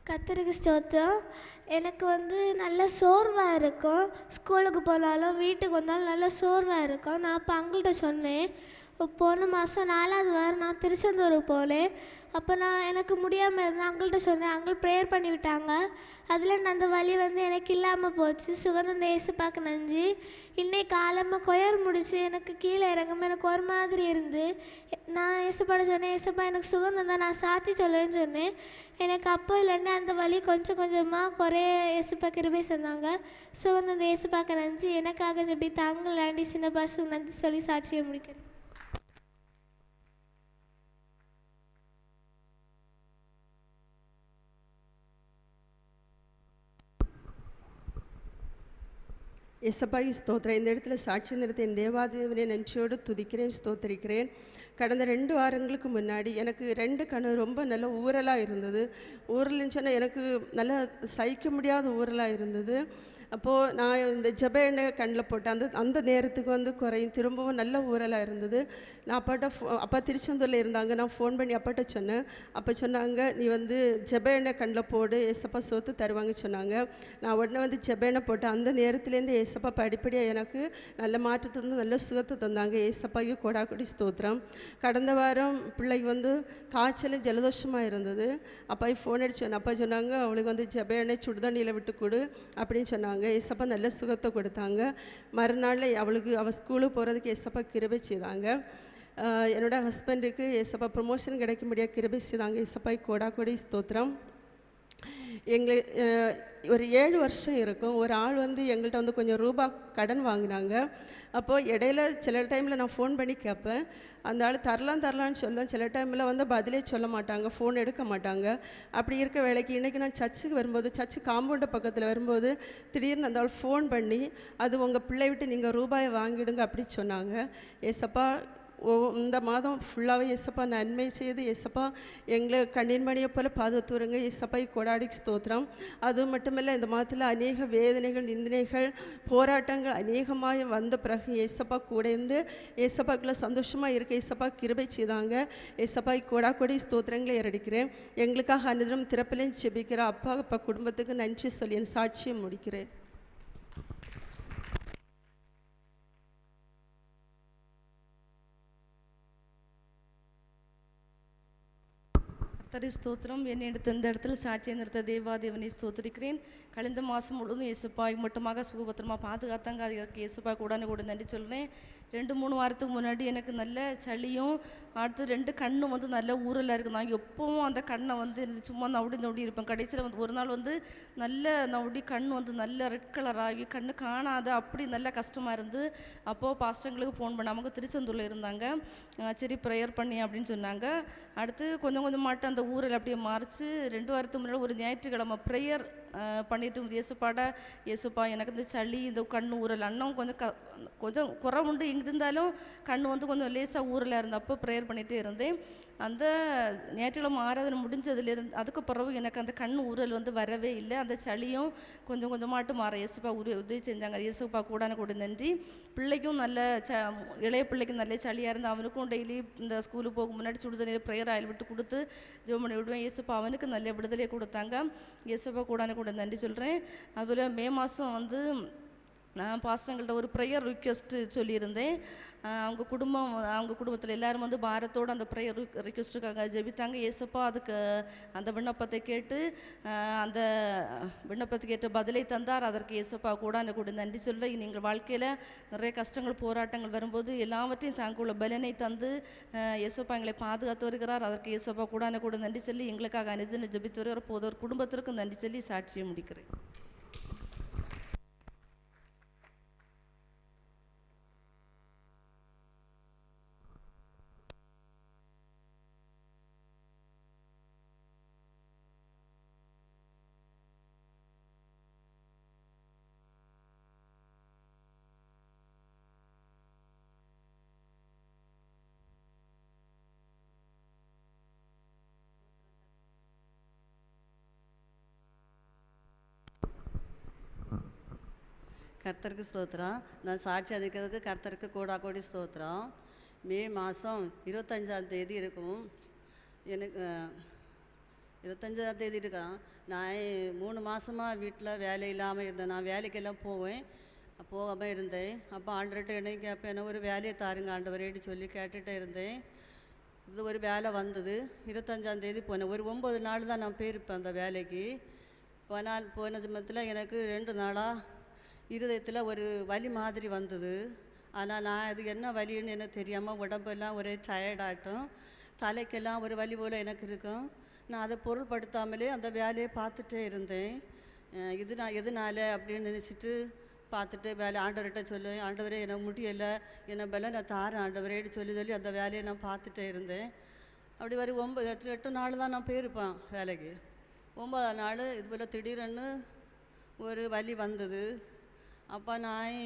கர்த்தருக்கு ஸ்தோத்திரம். எனக்கு நல்ல சோர்வாக இருக்கும். ஸ்கூலுக்கு போனாலும் வீட்டுக்கு வந்தாலும் நல்ல சோர்வாக இருக்கும். நான் அப்போ அங்கிள்கிட்ட சொன்னேன், போன மாதம் 4வது வாரம் நான் திருச்செந்தூருக்கு போகலேன். அப்போ நான் எனக்கு முடியாமல் இருந்தேன். அங்கிள்கிட்ட சொன்னேன். அங்கிள் ப்ரேயர் பண்ணி விட்டாங்க. அதில் அந்த வலி எனக்கு இல்லாமல் போச்சு. சுகந்த ஏசப்பாக்கு நன்றி. இன்னைக்கு காலமாக கொயர் முடிச்சு எனக்கு கீழே இறங்காமல் எனக்கு ஒரு மாதிரி இருந்து நான் ஏசப்பாட சொன்னேன், ஏசப்பா எனக்கு சுகம் தான், நான் சாட்சி சொல்லுவேன்னு சொன்னேன். எனக்கு அப்போ இல்லைன்னா அந்த வலி கொஞ்சம் கொஞ்சமாக குறைய ஏசப்பா கிருபை சொன்னாங்க. சுகந்த ஏசப்பாக்கு நன்றி. எனக்காக ஜெபித்த அங்கிள் ஆண்டி சின்ன பாஷுக்கு நன்றி சொல்லி சாட்சியை முடிக்கிறேன். எசப்பாய் ஸ்தோத்திரம். இந்த இடத்துல சாட்சி நிறுத்த என் தேவாதேவனை நன்றியோடு துதிக்கிறேன், ஸ்தோத்திரிக்கிறேன். கடந்த 2 வாரங்களுக்கு முன்னாடி எனக்கு 2 கண்ணு ரொம்ப நல்ல ஊறலாக இருந்தது. ஊறல்னு சொன்னால் எனக்கு நல்லா சகிக்க முடியாத ஊறலாக இருந்தது. அப்போது நான் இந்த ஜெப எண்ணெய் கண்ணில் போட்டேன். அந்த நேரத்துக்கு குறையும், திரும்பவும் நல்ல ஊறலாக இருந்தது. நான் அப்பா திருச்செந்தூரில் இருந்தாங்க. நான் ஃபோன் பண்ணி அப்பாட்ட சொன்னேன். அப்போ சொன்னாங்க, நீ ஜெப எண்ணெய் கண்ணில் போடு, ஏசப்பா சொத்து தருவாங்க சொன்னாங்க. நான் உடனே ஜெப எண்ணெய் போட்டேன். அந்த நேரத்துலேருந்து ஏசப்பா படிப்படியாக எனக்கு நல்ல மாற்றத்தை தந்து நல்ல சுகத்தை தந்தாங்க. ஏசப்பாய்க்கு கொடாக்குடி ஸ்தோத்திரம். கடந்த வாரம் பிள்ளைக்கு காய்ச்சல் ஜலதோஷமாக இருந்தது. அப்பாய் ஃபோன் அடிச்சேன். அப்பா சொன்னாங்க, அவளுக்கு ஜெப எண்ணெய் சுடுதண்ணியில் விட்டு கொடு அப்படின்னு சொன்னாங்க. ஏசப்பா நல்ல சுகத்தை கொடுத்தாங்க. மறுநாள் அவள் ஸ்கூலுக்கு போகிறதுக்கு ஏசப்பா கிருபை செய்தாங்க. என்னோடய ஹஸ்பண்டுக்கு ஏசப்பா ப்ரொமோஷன் கிடைக்க முடியாது கிருபை செய்தாங்க. ஏசப்பாய் கொடாக்குடி ஸ்தோத்திரம். எங்களுக்கு ஒரு 7 வருஷம் இருக்கும். ஒரு ஆள் எங்கள்கிட்ட கொஞ்சம் ரூபா கடன் வாங்கினாங்க. அப்போது இடையில சில டைமில் நான் ஃபோன் பண்ணி கேட்பேன். அந்த ஆள் தரலான்னு சொல்லுவேன். சில டைமில் பதிலே சொல்ல மாட்டாங்க, ஃபோன் எடுக்க மாட்டாங்க. அப்படி இருக்க வேலைக்கு இன்றைக்கி நான் சர்ச்சுக்கு வரும்போது, சர்ச்சு காம்பவுண்டு பக்கத்தில் வரும்போது திடீர்னு அந்த ஆள் ஃபோன் பண்ணி, அது உங்கள் பிள்ளை விட்டு நீங்கள் ரூபாயை வாங்கிடுங்க அப்படி சொன்னாங்க. ஏசப்பா இந்த மாதம் ஃபுல்லாகவே ஏசப்பா நன்மை செய்து ஏசப்பா எங்களை கண்ணீர் மணியை போல் பாதுகாத்துருங்க. ஏசப்பாய் கொடாடி ஸ்தோத்திரம். அது மட்டுமில்லை, இந்த மாதத்தில் அநேக வேதனைகள், நிந்தனைகள், போராட்டங்கள் அநேகமாக வந்த பிறகு ஏசப்பா கூட இருந்து ஏசப்பாக்குள்ளே சந்தோஷமாக இருக்க ஏசப்பா கிருபை செய்தாங்க. ஏசப்பாய் கொடாக்கொடி ஸ்தோத்திரங்களை ஏறடிக்கிறேன். எங்களுக்காக அனுதினம் திறப்பிலையும் ஜெபிக்கிற அப்பா குடும்பத்துக்கு நன்றி சொல்லி என் சாட்சியை முடிக்கிறேன். கர்த்தரை ஸ்தோத்திரம். என்னை எடுத்த இந்த இடத்துல சாட்சியை நிறுத்த தேவாதேவனை ஸ்தோத்திரிக்கிறேன். கழிந்த மாதம் முழுவதும் இயேசுப்பாய் மட்டுமாக சுகபத்திரமாக பாதுகாத்தாங்க. அதுக்கு இயேசுப்பா கூட நன்றி சொல்கிறேன். 2-3 வாரத்துக்கு முன்னாடி எனக்கு நல்ல சளியும் அடுத்து 2 கண்ணும் நல்ல ஊரலாக இருக்குது. நான் எப்பவும் அந்த கண்ணை சும்மா நவுடி இருப்பேன். கடைசியில் ஒரு நாள் நல்ல நவுடி கண் நல்ல ரெட் கலர் ஆகி கண்ணு காணாத அப்படி நல்ல கஷ்டமாக இருந்து அப்போது பாஸ்டங்களுக்கு ஃபோன் பண்ண, அவங்க திருச்செந்தூரில் இருந்தாங்க. சரி ப்ரேயர் பண்ணி அப்படின்னு சொன்னாங்க. அடுத்து கொஞ்சம் கொஞ்சமாட்டு அந்த ஊரில் அப்படியே மாறிச்சு. 2 வாரத்துக்கு முன்னாடி ஒரு ஞாயிற்றுக்கிழமை ப்ரேயர் பண்ணிட்டு இயேசுப்பா எனக்கு இந்த சளி இந்த கண் ஊரல் அண்ணன் கொஞ்சம் குறவுண்டு இருந்தாலும் கண் கொஞ்சம் லேசாக ஊரில் இருந்தப்போ ப்ரேயர் பண்ணிகிட்டே இருந்தேன். அந்த ஞாயிற்றுக்கிழமை ஆராதனை முடிஞ்சதுலேருந்து அதுக்கு பிறகு எனக்கு அந்த கண் ஊரல் வரவே இல்லை. அந்த சளியும் கொஞ்சம் கொஞ்சமாட்டு மாற இயேசுப்பா உதவி செஞ்சாங்க. இயேசுப்பா கூட நன்றி. பிள்ளைக்கும் நல்ல இளைய பிள்ளைக்கும் நல்ல சளியாக இருந்து அவனுக்கும் டெய்லி இந்த ஸ்கூலுக்கு போக முன்னாடி சுடுதண்ணியில் ப்ரேயர் ஆயில் விட்டு கொடுத்து ஜெபம் பண்ணி விடுவேன். இயேசுப்பா அவனுக்கு நல்ல விடுதலையை கொடுத்தாங்க. இயேசுப்பா கூட நன்றி சொல்கிறேன். அதுபோல் மே மாதம் நான் பாஸ்டங்கள்ட்ட ஒரு ப்ரேயர் ரிக்வெஸ்ட்டு சொல்லியிருந்தேன். அவங்க குடும்பத்தில் எல்லோரும் பாரத்தோடு அந்த ப்ரேயர் ரிக்வெஸ்ட்டுக்காக ஜெபித்தாங்க. ஏசப்பா அதுக்கு அந்த விண்ணப்பத்தை கேட்டு அந்த விண்ணப்பத்துக்கு ஏற்ற பதிலை தந்தார். அதற்கு ஏசப்பா கூட நன்றி சொல்ல. நீங்கள் வாழ்க்கையில் நிறைய கஷ்டங்கள் போராட்டங்கள் வரும்போது எல்லாவற்றையும் தாங்குள்ள பலனை தந்து ஏசப்பா எங்களை பாதுகாத்து வருகிறார். அதற்கு ஏசப்பா கூட நன்றி சொல்லி எங்களுக்காக அனைத்து ஜெபித்து வருகிற போதோர் குடும்பத்திற்கு நன்றி சொல்லி சாட்சியை முடிக்கிறேன். கர்த்தருக்கு ஸ்தோத்திரம். நான் சாட்சி அதிக்கிறதுக்கு கர்த்தருக்கு கோடி ஸ்தோத்திரம். மே மாதம் 25ஆம் தேதி இருக்கும். எனக்கு 25ஆம் தேதி இருக்கான். நான் 3 மாதமாக வீட்டில் வேலை இல்லாமல் இருந்தேன். நான் வேலைக்கெல்லாம் போகாமல் இருந்தேன். அப்போ ஆண்டவர்கிட்ட என்னை கேட்பேன், என்ன ஒரு வேலையை தாருங்க ஆண்டவரேன்னு சொல்லி கேட்டுகிட்டே இருந்தேன். இது ஒரு வேலை வந்தது. 25ஆம் தேதி போனேன். ஒரு 9 நாள் தான் நான் போயிருப்பேன் அந்த வேலைக்கு. போன சமயத்தில் எனக்கு 2 நாளாக இருதயத்தில் ஒரு வலி மாதிரி வந்தது. ஆனால் நான் அது என்ன வலின்னு எனக்கு தெரியாமல் உடம்பெல்லாம் ஒரே டயர்டாகட்டும், தலைக்கெல்லாம் ஒரு வலி போல் எனக்கு இருக்கும். நான் அதை பொருள்படுத்தாமலே அந்த வேலையை பார்த்துட்டே இருந்தேன். இது நான் எதனால அப்படின்னு நினச்சிட்டு பார்த்துட்டு வேலை ஆண்டவர்கிட்ட சொல்லுவேன், ஆண்டவரே எனக்கு முடியலை, என்னை நான் தாரேன் ஆண்டவரேன்னு சொல்லி அந்த வேலையை நான் பார்த்துட்டே இருந்தேன். அப்படி ஒரு 8 நாள் தான் நான் போயிருப்பேன் வேலைக்கு. 9ஆம் நாள் இது போல் திடீரென்னு ஒரு வலி வந்தது. அப்போ நான்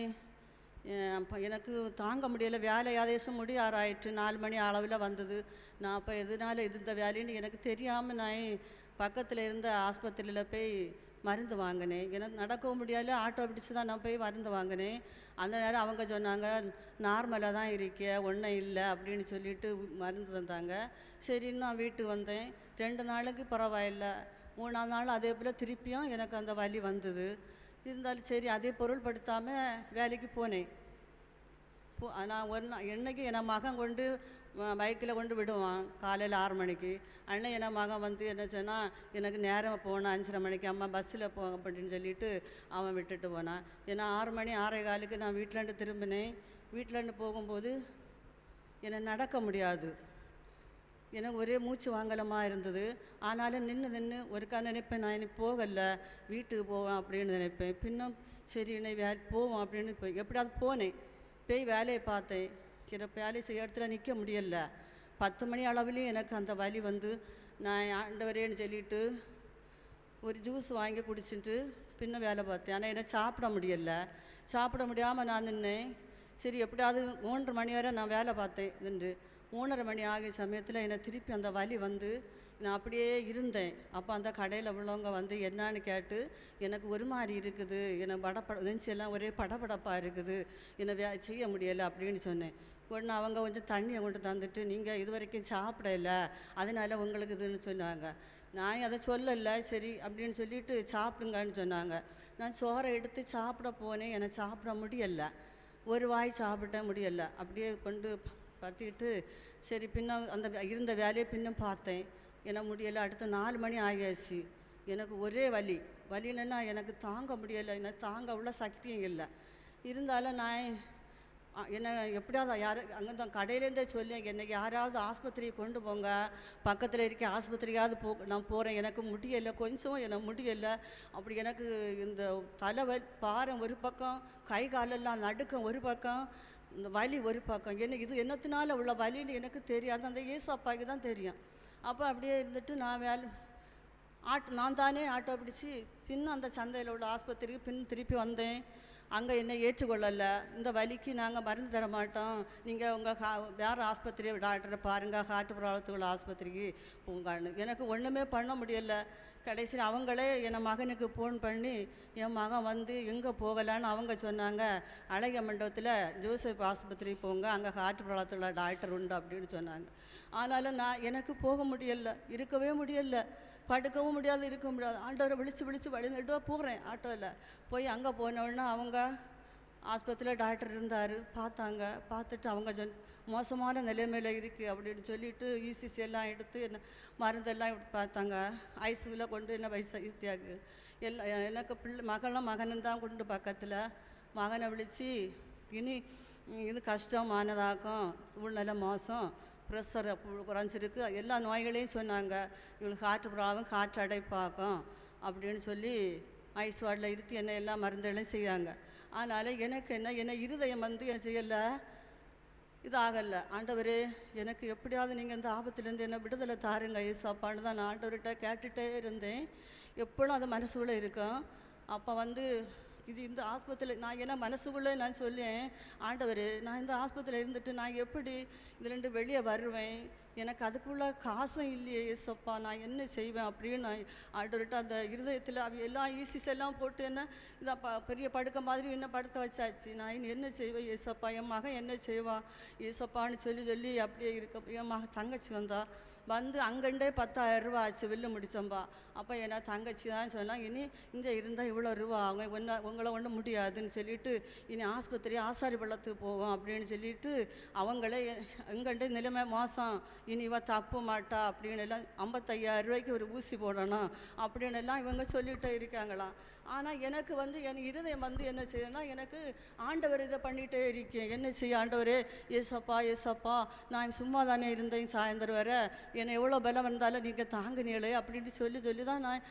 அப்போ எனக்கு தாங்க முடியலை. வேலை ஆதேசம் முடியாறாயிட்டு 4 மணி அளவில் வந்தது. நான் அப்போ எதனால இந்த வேலைன்னு எனக்கு தெரியாமல் நான் பக்கத்தில் இருந்த ஆஸ்பத்திரியில் போய் மருந்து வாங்கினேன். எனக்கு நடக்கவும் முடியாது, ஆட்டோ பிடிச்சி தான் நான் போய் மருந்து வாங்கினேன். அந்த நேரம் அவங்க சொன்னாங்க, நார்மலாக தான் இருக்கே, ஒன்றும் இல்லை அப்படின்னு சொல்லிட்டு மருந்து தந்தாங்க. சரின்னு நான் வீட்டுக்கு வந்தேன். 2 நாளைக்கு பரவாயில்லை. 3ஆம் நாள் அதே போல் திருப்பியும் எனக்கு அந்த வலி வந்தது. இருந்தாலும் சரி அதே பொருள்படுத்தாமல் வேலைக்கு போனேன். நான் என்னைக்கு என் மகன் கொண்டு பைக்கில் கொண்டு விடுவான் காலையில் 6 மணிக்கு. அண்ணன் என் மகன் வந்து என்ன சொன்னால், எனக்கு நேரம் போனான் 5:30 மணிக்கு, அம்மா பஸ்ஸில் போ அப்படின்னு சொல்லிட்டு அவன் விட்டுட்டு போனான். ஏன்னா 6 மணி 6:15 நான் வீட்டிலேருந்து திரும்பினேன். வீட்டிலேருந்து போகும்போது என்னை நடக்க முடியாது. எனக்கு ஒரே மூச்சு வாங்கலமாக இருந்தது. ஆனாலும் நின்று ஒருக்கா நினைப்பேன், நான் இனி போகலை, வீட்டுக்கு போவேன் அப்படின்னு நினைப்பேன். பின்னும் சரி இன்னை போவோம் அப்படின்னு எப்படியாவது போனேன். போய் வேலையை பார்த்தேன். வேலை செய்ய இடத்துல நிற்க முடியல. 10 மணி அளவுலேயும் எனக்கு அந்த வலி வந்து நான் ஆண்டவரேன்னு சொல்லிட்டு ஒரு ஜூஸ் வாங்கி குடிச்சிட்டு பின்ன வேலை பார்த்தேன். ஆனால் என்னை சாப்பிட முடியலை. சாப்பிட முடியாமல் நான் நின்னேன். சரி எப்படியாவது 3:30 மணி வரை நான் வேலை பார்த்தேன். நின்று 3:30 மணி ஆகிய சமயத்தில் என்னை திருப்பி அந்த வலி வந்து நான் அப்படியே இருந்தேன். அப்போ அந்த கடையில் உள்ளவங்க வந்து என்னான்னு கேட்டு, எனக்கு ஒரு மாதிரி இருக்குது, என்னை நெஞ்செல்லாம் ஒரே படபடப்பாக இருக்குது, என்னை செய்ய முடியலை அப்படின்னு சொன்னேன். உடனே அவங்க கொஞ்சம் தண்ணியை கொண்டு தந்துட்டு, நீங்கள் இது வரைக்கும் சாப்பிடல, அதனால் உங்களுக்கு இதுன்னு சொன்னாங்க. நான் அதை சொல்லலை. சரி அப்படின்னு சொல்லிட்டு சாப்பிடுங்கன்னு சொன்னாங்க. நான் சோறை எடுத்து சாப்பிட போனேன். என்னை சாப்பிட முடியலை. ஒரு வாய் சாப்பிட முடியலை. அப்படியே கொண்டு பட்டிட்டு சரி பின்ன அந்த இருந்த வேலையை பின்னும் பார்த்தேன். எனக்கு முடியலை. அடுத்த 4 மணி ஆகியாச்சு. எனக்கு ஒரே வலின்னா எனக்கு தாங்க முடியலை. எனக்கு தாங்க உள்ள சக்தியும் இல்லை. இருந்தாலும் நான் என்னை எப்படியாவது அங்கே தான் கடையிலேருந்தே சொல்லி என்னை யாராவது ஆஸ்பத்திரியை கொண்டு போங்க, பக்கத்தில் இருக்க ஆஸ்பத்திரியாவது நான் போகிறேன், எனக்கு முடியலை, கொஞ்சம் எனக்கு முடியலை. அப்படி எனக்கு இந்த தலைவலி பாரம் ஒரு பக்கம், கை காலெல்லாம் நடுக்கம் ஒரு பக்கம், இந்த வலி ஒரு பக்கம். எனக்கு இது என்னத்தினால உள்ள வலின்னு எனக்கு தெரியாது, அந்த ஏசப்பாய்க்கு தான் தெரியும். அப்போ அப்படியே இருந்துட்டு நான் நான் தானே ஆட்டோ பிடிச்சி அந்த சந்தையில் உள்ள ஆஸ்பத்திரிக்கு திருப்பி வந்தேன். அங்கே என்னை ஏற்றுக்கொள்ளலை. இந்த வலிக்கு நாங்கள் மருந்து தர மாட்டோம், நீங்கள் உங்கள் வேறு ஆஸ்பத்திரியை டாக்டரை பாருங்கள், ஹார்ட் ப்ராப்ளத்துக்குள்ள ஆஸ்பத்திரிக்கு போங்கன்னு. எனக்கு ஒன்றுமே பண்ண முடியலை. கடைசியில் அவங்களே என் மகனுக்கு ஃபோன் பண்ணி என் மகன் வந்து எங்கே போகலான்னு அவங்க சொன்னாங்க, அழகிய மண்டபத்தில் ஜோசப் ஆஸ்பத்திரிக்கு போங்க, அங்கே ஹார்ட் ப்ராப்ளத்துக்குள்ள டாக்டர் உண்டு அப்படின்னு சொன்னாங்க. ஆனாலும் எனக்கு போக முடியலை, இருக்கவே முடியலை, படுக்கவும் முடியாது, இருக்க முடியாது. ஆண்டவரை விழித்து வழிந்துட்டு போகிறேன் ஆட்டோவில். போய் அங்கே போனோடனே அவங்க ஆஸ்பத்திரியில் டாக்டர் இருந்தார். பார்த்துட்டு அவங்க மோசமான நிலைமையில் இருக்குது அப்படின்னு சொல்லிட்டு இசிசி எல்லாம் எடுத்து என்ன மருந்தெல்லாம் பார்த்தாங்க. ஐசியூவில் கொண்டு என்ன இருத்தியாக்கு எனக்கு மகனும் தான் கொண்டு பக்கத்தில் மகனை விழித்து, இனி இது கஷ்டமானதாக்கும், சூழ்நிலை மோசம், ப்ரெஷர் குறைஞ்சிருக்கு, எல்லா நோய்களையும் சொன்னாங்க. இவங்களுக்கு ஹார்ட் ப்ராப்ளம், ஹார்ட் அடைப்பாக்கும் அப்படின்னு சொல்லி ஐஸ் வார்டில் இருத்தி என்ன எல்லா மருந்துகளையும் செய்யாங்க. அதனால் எனக்கு என்ன இருதயம் வந்து என்ன செய்யலை, இது ஆகலை. ஆண்டவரே எனக்கு எப்படியாவது நீங்கள் இந்த ஆபத்துலேருந்து என்ன விடுதலை தாருங்க ஏசப்பான்னு தான் நான் ஆண்டவர்கிட்ட கேட்டுகிட்டே இருந்தேன். எப்பொழுதும் அது மனசுக்குள்ளே இருக்கும். அப்போ வந்து இந்த ஆஸ்பத்திரியில் நான் மனசுக்குள்ளே நான் சொல்லேன், ஆண்டவர் நான் இந்த ஆஸ்பத்திரியில் இருந்துட்டு நான் எப்படி இதுலேருந்து வெளியே வருவேன், எனக்கு அதுக்குள்ள காசும் இல்லையே ஏசப்பா, நான் என்ன செய்வேன் அப்படின்னு நான் ஆண்டவர்கிட்ட அந்த இருதயத்தில் எல்லாம் ஈசிஸ் எல்லாம் போட்டு என்ன இதை பெரிய படுக்க மாதிரி என்ன படுக்க வச்சாச்சு. நான் என்ன செய்வேன் ஏசப்பா, என் மகன் என்ன செய்வான் ஏசப்பான்னு சொல்லி அப்படியே இருக்க. என் மகன் தங்கச்சி வந்தா, வந்து அங்கண்டே 10,000 ரூபா ஆச்சு வில்லு முடித்தோம்பா. அப்போ என்ன தங்கச்சி தான் சொன்னால், இனி இங்கே இருந்தால் இவ்வளோ ரூபா ஆகும், உங்களை ஒன்றும் முடியாதுன்னு சொல்லிட்டு இனி ஆஸ்பத்திரி ஆசாரி பள்ளத்துக்கு போகும் அப்படின்னு சொல்லிட்டு அவங்களே எங்கண்டே நிலைமை மோசம், இனி இவ தப்பு மாட்டா அப்படின்னு எல்லாம் 55,000 ரூபாய்க்கு ஒரு ஊசி போடணும் அப்படின்னு எல்லாம் இவங்க சொல்லிகிட்டே இருக்காங்களாம். ஆனால் எனக்கு வந்து என் இருதயம் வந்து என்ன செய்யணும்னா, எனக்கு ஆண்டவர் இதை பண்ணிகிட்டே இருக்கேன். என்ன செய்ய ஆண்டவரே, ஏசப்பா ஏசப்பா, நான் சும்மா தானே இருந்தேன் சாயந்தரம் வர, என்னை எவ்வளோ பலம் வந்தாலும் நீங்கள் தாங்குனீங்களே அப்படின்னு சொல்லி தான் நான்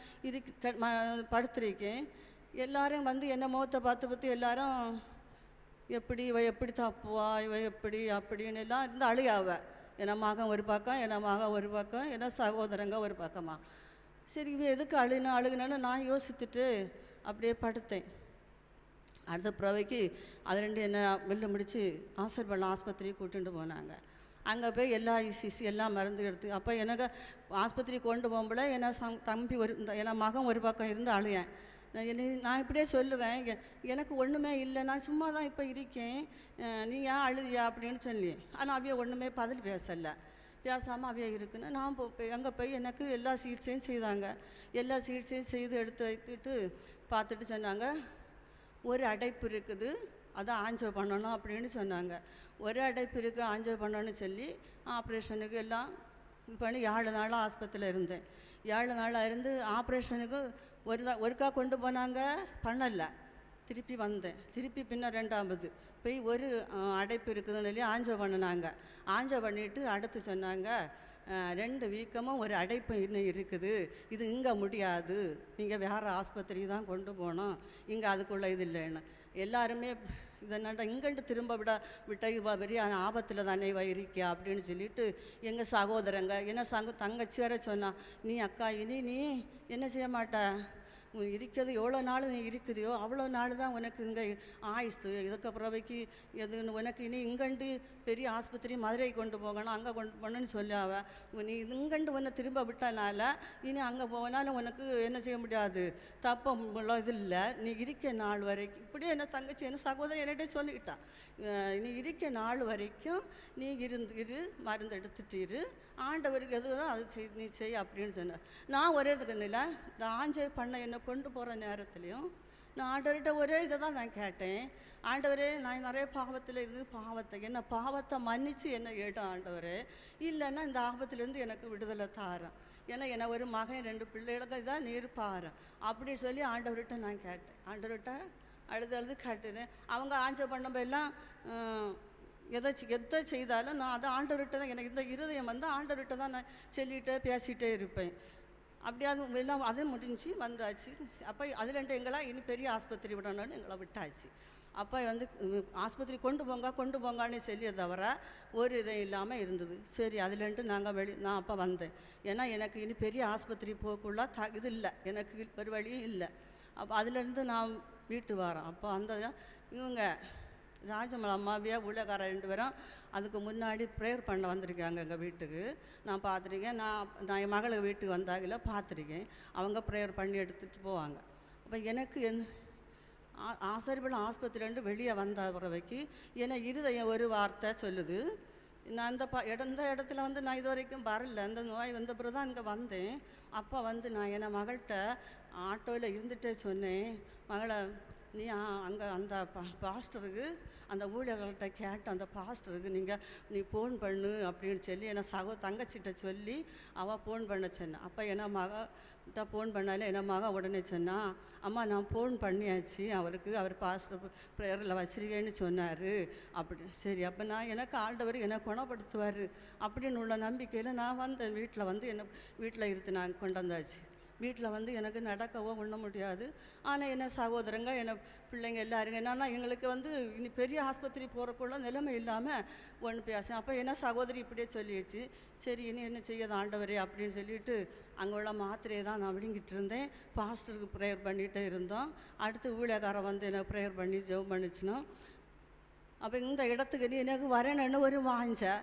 படுத்திருக்கேன். எல்லாரும் வந்து என்னை முகத்தை பார்த்து எல்லாரும் எப்படி இவ எப்படி தப்புவா, இவ எப்படி அப்படின்னு எல்லாம் இருந்து அழுகாவ. என் மகன் ஒரு பக்கம், என் மகன் ஒரு பக்கம், என் சகோதரங்க ஒரு பக்கமா. சரி இவ எதுக்கு அழுகுனான்னு நான் யோசித்துட்டு அப்படியே படுத்தேன். அடுத்த பிறவைக்கு அது ரெண்டு என்ன வெளில முடித்து ஆசர்பள்ளம் ஆஸ்பத்திரியை கூட்டிகிட்டு போனாங்க. அங்கே போய் எல்லா இசிசி எல்லாம் மருந்து எடுத்து, அப்போ எனக்கு ஆஸ்பத்திரி கொண்டு போகும்போல என்ன தம்பி என் மகன் ஒரு பக்கம் இருந்து அழுயேன். நான் இப்படியே சொல்லுறேன், எனக்கு ஒன்றுமே இல்லை, நான் சும்மா தான் இப்போ இருக்கேன், நீ ஏன் அழுதியா அப்படின்னு சொல்லி. ஆனால் அவைய ஒன்றுமே பதில் பேசாமல் அவைய இருக்குன்னு நான் அங்கே போய் எனக்கு எல்லா சிகிச்சையும் செய்தாங்க. எல்லா சிகிச்சையும் செய்து எடுத்து வைத்துட்டு பார்த்துட்டு சொன்னாங்க, ஒரு அடைப்பு இருக்குது, அதை ஆஞ்சோ பண்ணணும் அப்படின்னு சொன்னாங்க. ஒரு அடைப்பு இருக்குது, ஆஞ்சோ பண்ணணும்னு சொல்லி ஆப்ரேஷனுக்கு எல்லாம் இது பண்ணி 7 நாளாக ஆஸ்பத்திரியில் இருந்தேன். 7 நாளாக இருந்து ஆப்ரேஷனுக்கு ஒருக்கா கொண்டு போனாங்க, பண்ணலை. திருப்பி வந்தேன். திருப்பி பின்ன 2வது போய் ஒரு அடைப்பு இருக்குதுன்னு சொல்லி ஆஞ்சோ பண்ணினாங்க. ஆஞ்சோ பண்ணிவிட்டு அடுத்து சொன்னாங்க, 2 வீக்கமும் ஒரு அடைப்பு இன்னும் இருக்குது, இது இங்கே முடியாது, நீங்கள் வேறு ஆஸ்பத்திரி தான் கொண்டு போகணும், இங்கே அதுக்குள்ளே இது இல்லைன்னு. எல்லாருமே இதனால இங்கண்டு திரும்ப விட்ட இவ பெரிய ஆபத்தில் தானே இவ இருக்கியா அப்படின்னு சொல்லிட்டு எங்கள் சகோதரங்க என்ன தங்கச்சி வேற சொன்னா, நீ அக்கா இனி நீ என்ன செய்ய மாட்ட, இருக்கிறது எவ்வளோ நாள் நீ இருக்குதையோ அவ்வளோ நாள் தான் உனக்கு இங்கே ஆயுஸ்து, இதுக்கப்புறவைக்கு எதுன்னு உனக்கு இனி இங்கண்டு பெரிய ஆஸ்பத்திரி மதுரை கொண்டு போகணும், அங்கே கொண்டு போகணுன்னு சொல்லாவ. நீ இங்கண்டு உன்னை திரும்ப விட்டனால இனி அங்கே போனாலும் உனக்கு என்ன செய்ய முடியாது, தப்ப இது இல்லை, நீ இருக்க நாள் வரைக்கும் இப்படியே என்ன தங்கச்சி என்ன சகோதரி என்னகிட்ட சொல்லிக்கிட்டா, நீ இருக்க நாள் வரைக்கும் நீ இரு, மருந்து எடுத்துட்டு இரு, ஆண்டவருக்கு எதுவும் அது நீ செய் அப்படின்னு சொன்னார். நான் ஒரே இதுக்கு இல்லை, இந்த ஆஞ்சை பண்ண என்னை கொண்டு போகிற நேரத்துலையும் நான் ஆண்டவர்கிட்ட ஒரே இதை தான் நான் கேட்டேன், ஆண்டவரே நான் நிறைய பாவத்தில் இருந்து என்ன பாவத்தை மன்னித்து என்ன ஏட்டும் ஆண்டவரே, இல்லைன்னா இந்த ஆபத்துலேருந்து எனக்கு விடுதலை தாரேன், ஏன்னா என்னை ஒரு மகன் 2 பிள்ளைகளுக்கு இதான் நீர் பாரு அப்படி சொல்லி ஆண்டவர்கிட்ட நான் கேட்டேன். ஆண்டவர்கிட்ட அழுது கேட்டேன். அவங்க ஆஞ்சை பண்ணப்பெல்லாம் எதை செய்தாலும் நான் அதை ஆண்டவர்கிட்ட தான், எனக்கு இந்த இருதயம் வந்து ஆண்டவர்கிட்ட தான் நான் சொல்லிகிட்டே பேசிகிட்டே இருப்பேன். அப்படியாவது எல்லாம் அது முடிஞ்சு வந்தாச்சு. அப்போ அதுலன்ட்டு எங்களா இனி பெரிய ஆஸ்பத்திரி விடணும்னு எங்களை விட்டாச்சு. அப்போ வந்து ஆஸ்பத்திரி கொண்டு போங்கன்னு சொல்லிய தவிர ஒரு இதை இல்லாமல் இருந்தது. சரி அதுலன்ட்டு நான் அப்போ வந்தேன். ஏன்னா எனக்கு இனி பெரிய ஆஸ்பத்திரி போக்குள்ள இது இல்லை, எனக்கு ஒரு வழியும் இல்லை. அப்போ அதுலேருந்து நான் வீட்டு வரேன். அப்போ அந்த இவங்க ராஜமலை அம்மாவியா ஊழியக்காரர் 2 பேரும் அதுக்கு முன்னாடி ப்ரேயர் பண்ண வந்திருக்காங்க எங்கள் வீட்டுக்கு. நான் பார்த்துருக்கேன். நான் என் மகளுக்கு வீட்டுக்கு வந்தாங்கல பார்த்துருக்கேன். அவங்க ப்ரேயர் பண்ணி எடுத்துகிட்டு போவாங்க. அப்போ எனக்கு ஆசாரிபள்ளம் ஆஸ்பத்திரிலேருந்து வெளியே வந்த பிறவைக்கு என்னை இருதயம் ஒரு வார்த்தை சொல்லுது. நான் இந்த இடத்துல வந்து நான் இது வரைக்கும் வரல, அந்த நோய் வந்த பிறகு தான் இங்கே வந்தேன். அப்போ வந்து நான் என் மகள்கிட்ட ஆட்டோவில் இருந்துகிட்டே சொன்னேன், மகளை நீ அங்கே அந்த பாஸ்டருக்கு அந்த ஊழியர்கள்ட்ட கேட்ட அந்த பாஸ்டருக்கு நீ ஃபோன் பண்ணு அப்படின்னு சொல்லி என்னை தங்கச்சிட்ட சொல்லி அவள் ஃபோன் பண்ண சொன்னான். அப்போ என்ன மகிட்ட ஃபோன் பண்ணாலே என்ன மகன் உடனே சொன்னான், அம்மா நான் ஃபோன் பண்ணியாச்சு அவருக்கு, அவர் பாஸ்டர் ப்ரேயரில் வச்சிருக்கேன்னு சொன்னார் அப்படி. சரி அப்போ நான் எனக்கு ஆண்டவர் என்னை குணப்படுத்துவார் அப்படின்னு உள்ள நம்பிக்கையில் நான் வந்தேன். வீட்டில் வந்து என்னை வீட்டில் இருந்து நான் கொண்டு வந்தாச்சு. வீட்டில் வந்து எனக்கு நடக்கவோ ஒண்ண முடியாது. ஆனால் என்ன சகோதரங்க என்ன பிள்ளைங்க எல்லாருங்க என்னன்னா எங்களுக்கு வந்து இனி பெரிய ஆஸ்பத்திரி போகிறக்குள்ள நிலைமை இல்லாமல் ஒன்று பேசேன். அப்போ என்ன சகோதரி இப்படியே சொல்லிடுச்சு. சரி இனி என்ன செய்யாது ஆண்டவரே அப்படின்னு சொல்லிட்டு அங்கே உள்ள மாத்திரையை தான் நான் விழுங்கிட்டு இருந்தேன். பாஸ்டருக்கு ப்ரேயர் பண்ணிகிட்டே இருந்தோம். அடுத்து ஊழியக்காரன் வந்து எனக்கு ப்ரேயர் பண்ணி ஜெபம் பண்ணிச்சுன்னா, அப்போ இந்த இடத்துக்கு நீ எனக்கு வரணுன்னு ஒரு வாஞ்சேன்.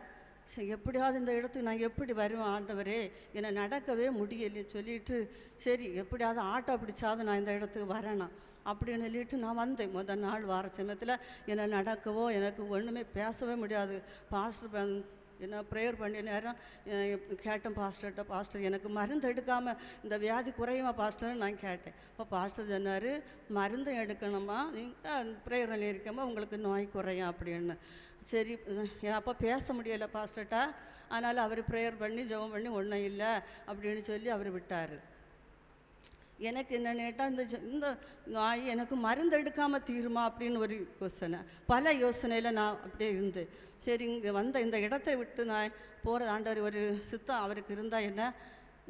சரி எப்படியாவது இந்த இடத்துக்கு நான் எப்படி வருவேன் ஆண்டவரே, என்னை நடக்கவே முடியலைன்னு சொல்லிட்டு சரி எப்படியாவது ஆட்டோ பிடிச்சாவது நான் இந்த இடத்துக்கு வரணும் அப்படின்னு சொல்லிட்டு நான் வந்தேன். முதல் நாள் வார சமயத்தில் என்னை நடக்கவோ எனக்கு ஒன்றுமே பேசவே முடியாது. பாஸ்டர் என்ன ப்ரேயர் பண்ணி நேரம் கேட்டேன் பாஸ்டர்கிட்ட, பாஸ்டர் எனக்கு மருந்து எடுக்காமல் இந்த வியாதி குறையுமா பாஸ்டர்னு நான் கேட்டேன். அப்போ பாஸ்டர் சொன்னார், மருந்து எடுக்கணுமா, நீங்கள் ப்ரேயரில் இருக்கமா உங்களுக்கு நோய் குறையும் அப்படின்னு. சரி, அப்போ பேச முடியலை பாஸ்டர்கிட்ட. அதனால் அவர் ப்ரேயர் பண்ணி ஜெபம் பண்ணி ஒன்றும் இல்லை அப்படின்னு சொல்லி அவர் விட்டார். எனக்கு என்னென்னு கேட்டால் இந்த நோய் எனக்கு மருந்து எடுக்காமல் தீருமா அப்படின்னு ஒரு யோசனை, பல யோசனையில் நான் அப்படியே இருந்தேன். சரி, இங்கே வந்த இந்த இடத்தை விட்டு நான் போகிற ஆண்டவர் ஒரு சித்தம் அவருக்கு இருந்தால் என்ன,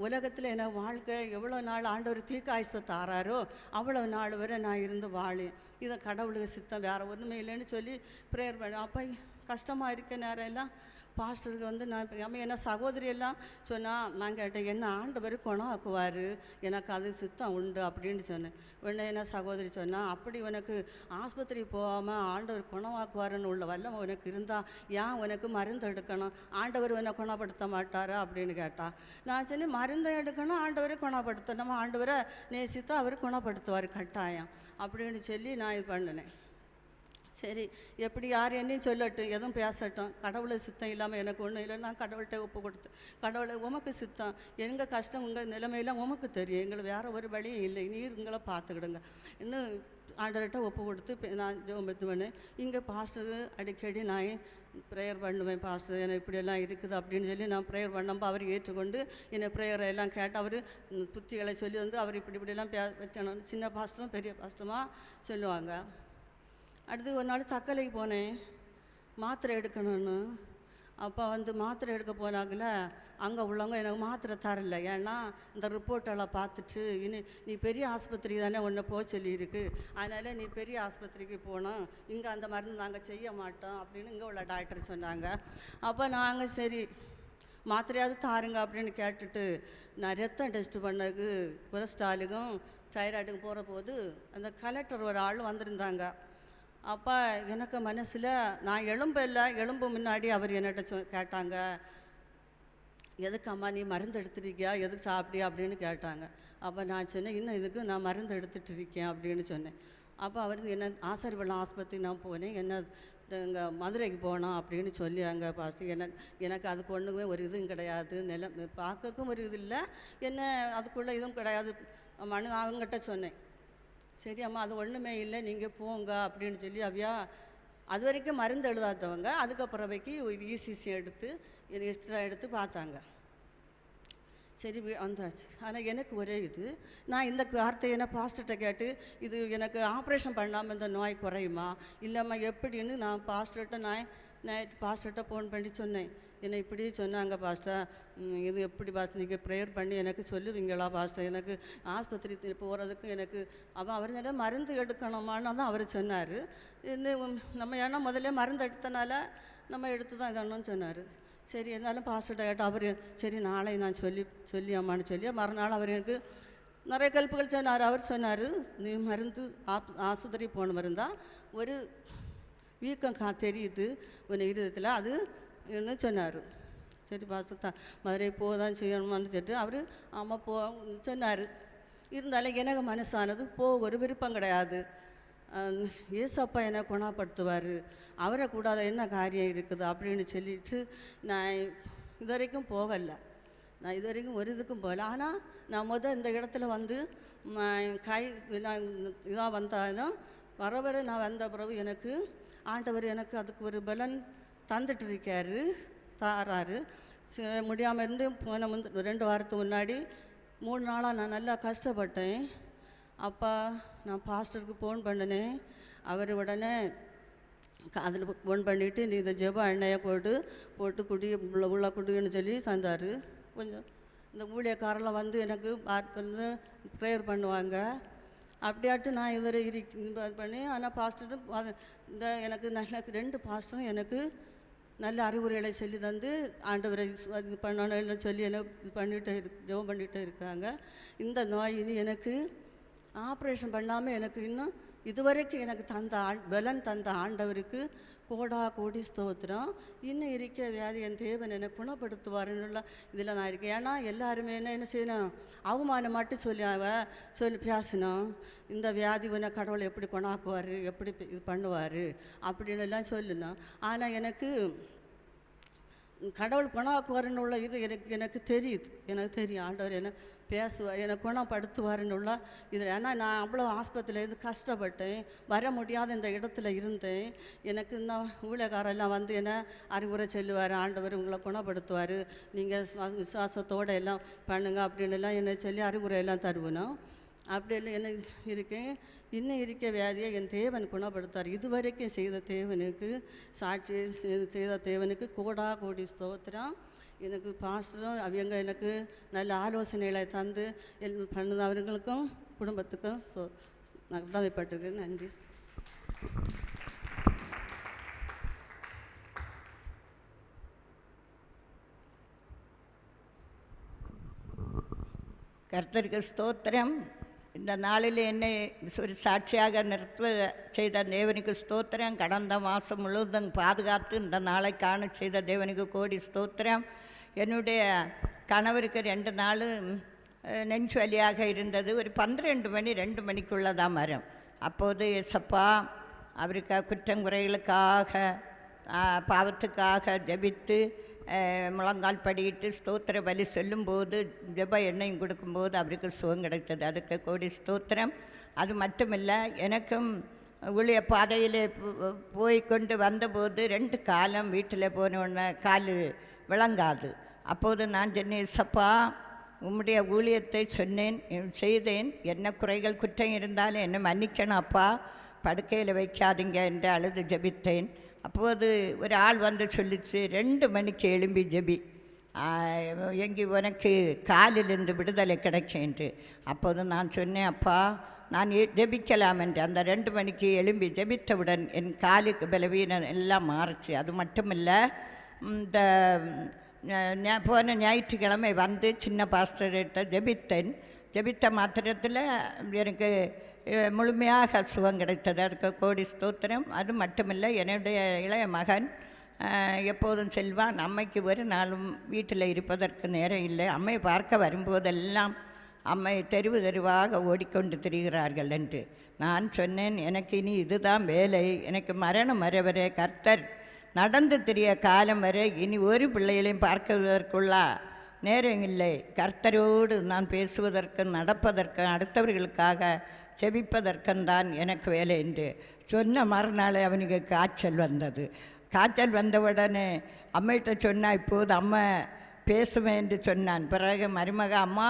உலகத்தில் என்ன வாழ்க்கை எவ்வளோ நாள் ஆண்டவர் தீர்க்காயுசை தாராரோ அவ்வளோ நாள் வரை நான் இருந்து வாழேன். இதை கடவுளுக்கு சித்தம், வேறு ஒன்றுமே இல்லைன்னு சொல்லி ப்ரேயர் பண்ணேன். அப்போ கஷ்டமாக இருக்க நேரம் எல்லாம் பாஸ்டருக்கு வந்து நான் நம்ம என்ன சகோதரியெல்லாம் சொன்னால் நான் கேட்டேன், என்ன ஆண்டவர் குணம் ஆக்குவார், எனக்கு அது சித்தம் உண்டு அப்படின்னு சொன்னேன். உடனே என்ன சகோதரி சொன்னால், அப்படி உனக்கு ஆஸ்பத்திரி போகாமல் ஆண்டவர் குணமாக்குவாருன்னு உள்ள வல்லம் உனக்கு இருந்தால் ஏன் உனக்கு மருந்து எடுக்கணும், ஆண்டவர் உன்னை குணப்படுத்த மாட்டாரா அப்படின்னு கேட்டா. நான் சொல்லி மருந்தை எடுக்கணும், ஆண்டவரை குணப்படுத்தணும், ஆண்டவரை நேசித்தா அவர் குணப்படுத்துவார் கட்டாயம் அப்படின்னு சொல்லி நான் இது பண்ணினேன். சரி, எப்படி யார் என்னையும் சொல்லட்டும், எதுவும் பேசட்டும், கடவுளை சித்தம் இல்லாமல் எனக்கு ஒன்றும் இல்லை. நான் கடவுள்கிட்ட ஒப்பு கொடுத்தேன். கடவுளை உமக்கு சித்தம், எங்கள் கஷ்டம் உங்கள் நிலைமையெல்லாம் உமக்கு தெரியும், எங்களுக்கு வேறு ஒரு வழியும் இல்லை, நீர் உங்களை பார்த்துக்கிடுங்க இன்னும் ஆண்டவர்கிட்ட ஒப்பு கொடுத்து நான் ஜெபம் பண்ணேன். இங்கே பாஸ்டர் அடிக்கடி நான் ப்ரேயர் பண்ணுவேன், பாஸ்டர் எனக்கு இப்படியெல்லாம் இருக்குது அப்படின்னு சொல்லி நான் ப்ரேயர் பண்ணப்போ அவர் ஏற்றுக்கொண்டு என்னை ப்ரேயரை எல்லாம் கேட்டு அவர் புத்திகளை சொல்லி வந்து அவர் இப்படியெல்லாம் வைக்கணும், சின்ன பாஸ்டரும் பெரிய பாஸ்டருமா சொல்லுவாங்க. அடுத்து ஒரு நாள் தக்கலைக்கு போனேன் மாத்திரை எடுக்கணும்னு. அப்போ வந்து மாத்திரை எடுக்க போனாங்கள, அங்கே உள்ளவங்க எனக்கு மாத்திரை தரல. ஏன்னா இந்த ரிப்போர்ட்டெல்லாம் பார்த்துட்டு நீ பெரிய ஆஸ்பத்திரி தானே ஒன்று போக சொல்லியிருக்கு, அதனால் நீ பெரிய ஆஸ்பத்திரிக்கு போனோம், இங்கே அந்த மருந்து நாங்கள் செய்ய மாட்டோம் அப்படின்னு இங்கே உள்ள டாக்டர் சொன்னாங்க. அப்போ நாங்கள் சரி மாத்திரையாவது தாருங்க அப்படின்னு கேட்டுட்டு நான் ரத்தம் டெஸ்ட் பண்ணதுக்கு கொலஸ்ட்ராலுக்கும் தைராய்டுக்கும் போகிற போது அந்த கலெக்டர் ஒரு ஆள் வந்திருந்தாங்க. அப்போ எனக்கு மனசில் நான் எலும்பு முன்னாடி அவர் என்னட்ட கேட்டாங்க, எதுக்கு அம்மா நீ மருந்து எடுத்துருக்கியா, எதுக்கு சாப்பிட்டியா அப்படின்னு கேட்டாங்க. அப்போ நான் சொன்னேன், இன்னும் இதுக்கு நான் மருந்து எடுத்துகிட்டு இருக்கேன் அப்படின்னு சொன்னேன். அப்போ அவர் என்ன ஆசாரிபள்ளம் ஆஸ்பத்திரி நான் போனேன், என்ன இங்கே மதுரைக்கு போனோம் அப்படின்னு சொல்லி அங்கே பாஸ்ட் எனக்கு அதுக்கு ஒன்றுமே ஒரு இதுவும் கிடையாது, பார்க்கக்கும் ஒரு இது இல்லை, என்ன அதுக்குள்ளே இதுவும் கிடையாது மனு அவங்ககிட்ட சொன்னேன். சரி அம்மா அது ஒன்றுமே இல்லை, நீங்கள் போங்க அப்படின்னு சொல்லி அவையா அது வரைக்கும் மருந்து எழுதாதவங்க அதுக்கப்புறவைக்கு ஒரு இசிசி எடுத்து எக்ஸ்ட்ரா எடுத்து பார்த்தாங்க. சரி வந்தாச்சு. ஆனால் எனக்கு ஒரே இது, நான் இந்த வார்த்தையை என்ன பாஸ்டர்கிட்ட கேட்டு இது எனக்கு ஆப்ரேஷன் பண்ணாமல் இந்த நோய் குறையுமா இல்லைம்மா எப்படின்னு நான் பாஸ்டர்கிட்ட நைட் பாஸ்டர்கிட்ட ஃபோன் பண்ணி சொன்னேன். என்னை இப்படி சொன்னாங்க பாஸ்டர், இது எப்படி பாஸ்டர் நீங்கள் ப்ரேயர் பண்ணி எனக்கு சொல்லுவீங்களா பாஸ்டர், எனக்கு ஆஸ்பத்திரி போகிறதுக்கு எனக்கு அவர் நிறைய மருந்து எடுக்கணுமான்னு தான் அவர் சொன்னார். இன்னும் நம்ம ஏன்னா முதல்ல மருந்து எடுத்தனால நம்ம எடுத்து தான் இதணும்னு சொன்னார். சரி இருந்தாலும் பாஸ்டர்கிட்ட கேட்டால் அவர் சரி நாளை நான் சொல்லி அம்மான்னு சொல்லி மறுநாள் அவர் எனக்கு நிறைய கல்ப்புகள் சொன்னார். அவர் சொன்னார், நீ மருந்து ஆஸ்பத்திரி போன மருந்தா ஒரு வீக்கம் தெரியுது உன் இருதயத்தில் அது என்ன சொன்னார். சரி பாஸ்டர் மதுரை போதான் செய்யணுமான்னு சொல்லிட்டு அவர் ஆமாம் போ சொன்னார். இருந்தாலும் எனக்கு மனசானது ஒரு விருப்பம் கிடையாது. ஏசப்பா என்னை குணப்படுத்துவார், அவரை கூடாத என்ன காரியம் இருக்குது அப்படின்னு சொல்லிட்டு நான் இது வரைக்கும் போகலை. நான் இது வரைக்கும் ஒரு இதுக்கும் போகலை. ஆனால் நான் இந்த இடத்துல வந்து கை இதாக வந்தாலும் வர நான் வந்த பிறகு எனக்கு ஆண்டவர் எனக்கு அதுக்கு ஒரு பலன் தந்துட்டுருக்காரு தாராரு. முடியாமல் இருந்து போன 2 வாரத்துக்கு முன்னாடி 3 நாளாக நான் நல்லா கஷ்டப்பட்டேன். அப்போ நான் பாஸ்டருக்கு ஃபோன் பண்ணினேன். அவர் உடனே அதில் ஃபோன் பண்ணிவிட்டு நீ இந்த ஜெப எண்ணெயை போட்டு உள்ள குடின்னு சொல்லி தந்தார். கொஞ்சம் இந்த ஊழியக்காரெல்லாம் வந்து எனக்கு வந்து ப்ரேயர் பண்ணுவாங்க. அப்படியாட்டு நான் இதுவரை பண்ணி ஆனால் பாஸ்டரும் இந்த எனக்கு நல்ல 2 பாஸ்டரும் எனக்கு நல்ல அறிவுரைகளை சொல்லி தந்து ஆண்டவரை இது பண்ணணும்னு சொல்லி என்ன இது பண்ணிகிட்டே ஜெபம் பண்ணிகிட்டே இருக்காங்க. இந்த நோய் இனி எனக்கு ஆப்ரேஷன் பண்ணாமல் எனக்கு இன்னும் இதுவரைக்கும் எனக்கு பலன் தந்த ஆண்டவருக்கு கோடி ஸ்தோத்திரம். இன்னும் இருக்க வியாதி என் தேவன் என்னை குணப்படுத்துவாருன்னு இதில் நான் இருக்கேன். ஏன்னா எல்லாருமே என்ன செய்யணும், அவமானம் மட்டும் சொல்லி பேசணும். இந்த வியாதி உன்னை கடவுளை எப்படி குணாக்குவார், எப்படி இது பண்ணுவார் அப்படின்னு எல்லாம் சொல்லணும். ஆனால் எனக்கு கடவுள் குணமாக்குவாருன்னு உள்ள இது எனக்கு தெரியுது, எனக்கு தெரியும். ஆண்டவர் என்ன பேசுவார், என்னை குணப்படுத்துவாருன்னு உள்ள இதில். ஏன்னா நான் அவ்வளோ ஆஸ்பத்திரியிலேருந்து கஷ்டப்பட்டேன், வர முடியாத இந்த இடத்துல இருந்தேன். எனக்கு இன்னும் ஊழியக்காரெல்லாம் வந்து என்ன அறிவுரை சொல்லுவார், ஆண்டவர் உங்களை குணப்படுத்துவார், நீங்கள் விசுவாசத்தோடு எல்லாம் பண்ணுங்க அப்படின்னு எல்லாம் என்னை சொல்லி அறிவுரை எல்லாம் தருவணும். அப்படி எல்லாம் என்ன இருக்கேன். இன்னும் இருக்க வியாதியை என் தேவன் குணப்படுத்தார். இதுவரைக்கும் செய்த தேவனுக்கு, சாட்சி செய்த தேவனுக்கு கோடி ஸ்தோத்திரம். எனக்கு பாஸ்டரும் அவங்க எனக்கு நல்ல ஆலோசனைகளை தந்து பண்ணவர்களுக்கும் குடும்பத்துக்கும் கடமைப்பட்டிருக்கு. நன்றி. கர்த்தருக்கு ஸ்தோத்திரம். இந்த நாளில் என்னை ஒரு சாட்சியாக நிறுத்த செய்த தேவனுக்கு ஸ்தோத்திரம். கடந்த மாதம் முழுவதும் பாதுகாத்து இந்த நாளை காண செய்த தேவனுக்கு கோடி ஸ்தோத்திரம். என்னுடைய கணவருக்கு 2 நாள் நெஞ்சு வலியாக இருந்தது. ஒரு 12 மணி 2 மணிக்குள்ளே தான் வரும். அப்போது எசப்பா அவருக்கு குற்றங்குறைகளுக்காக பாவத்துக்காக ஜெபித்து முழங்கால் படியிட்டு ஸ்தோத்திர பலி சொல்லும்போது ஜெப எண்ணெயும் கொடுக்கும்போது அவருக்கு சுகம் கிடைத்தது. அதுக்கு கோடி ஸ்தோத்திரம். அது மட்டுமில்லை, எனக்கும் ஊழிய பாதையில் போய்கொண்டு வந்தபோது 2 காலம் வீட்டில் போனோடனே கால் விளங்காது. அப்போது நான் சொன்னேன், சப்பா உம்முடைய ஊழியத்தை சொன்னேன், செய்தேன், என்ன குறைகள் குற்றம் இருந்தாலும் என்னை மன்னிக்கணும் அப்பா, படுக்கையில் வைக்காதீங்க என்று அழுது ஜெபித்தேன். அப்போது ஒரு ஆள் வந்து சொல்லிச்சு, 2 மணிக்கு எழும்பி ஜெபி, எங்கே உனக்கு காலிலிருந்து விடுதலை கிடைக்கும் என்று. அப்போது நான் சொன்னேன், அப்பா நான் ஜெபிக்கலாம் என்று. அந்த 2 மணிக்கு எழும்பி ஜெபித்தவுடன் என் காலுக்கு பலவீனம் எல்லாம் மாறுச்சு. அது மட்டுமில்லை, இந்த போன ஞாயிற்றுக்கிழமை வந்து சின்ன பாஸ்டர்கிட்ட ஜெபித்தேன். ஜெபித்த மாத்திரத்தில் எனக்கு முழுமையாக சுகம் கிடைத்தது. அதுக்கு கோடி ஸ்தோத்திரம். அது மட்டுமில்லை, என்னுடைய இளைய மகன் எப்போதும் செல்வான், அம்மைக்கு ஒரு நாளும் வீட்டில் இருப்பதற்கு நேரம் இல்லை. அம்மை பார்க்க வரும்போதெல்லாம் அம்மை தெருவாக ஓடிக்கொண்டு திரிகிறார்கள் என்று. நான் சொன்னேன், எனக்கு இனி இதுதான் வேலை, எனக்கு மரணம் வரவரே கர்த்தர் நடந்து திரிய காலம் வரை இனி ஒரு பிள்ளைகளையும் பார்க்குவதற்குள்ள நேரம் இல்லை. கர்த்தரோடு நான் பேசுவதற்கும் நடப்பதற்கும் அடுத்தவர்களுக்காக செபிப்பதற்கும் தான் எனக்கு வேலை என்று சொன்ன மறுநாள் அவனுக்கு காய்ச்சல் வந்தது. காய்ச்சல் வந்தவுடனே அம்மைகிட்ட சொன்னால், இப்போது அம்மா பேசுவேன் என்று சொன்னான். பிறகு மருமக, அம்மா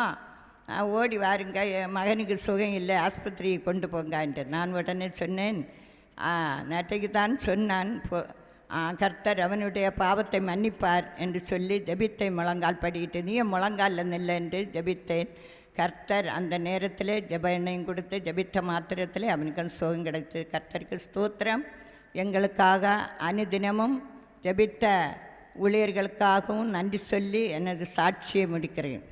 ஓடி வாருங்க, என் மகனுக்கு சுகம் இல்லை, ஆஸ்பத்திரியை கொண்டு போங்கன்ட்டு. நான் உடனே சொன்னேன், நேற்றைக்கு தான் சொன்னான், கர்த்தர் அவனுடைய பாவத்தை மன்னிப்பார் என்று சொல்லி ஜெபித்தேன். முழங்கால் படிக்கிட்டு நீ முழங்காலில் நில்லை என்று ஜெபித்தேன். கர்த்தர் அந்த நேரத்தில் ஜெப எண்ணெயும் கொடுத்து ஜெபித்த மாத்திரத்தில் அவனுக்கு சுகம் கிடைத்து. கர்த்தருக்கு ஸ்தோத்திரம். எங்களுக்காக அனுதினமும் ஜெபித்த ஊழியர்களுக்காகவும் நன்றி சொல்லி எனது சாட்சியை முடிக்கிறேன்.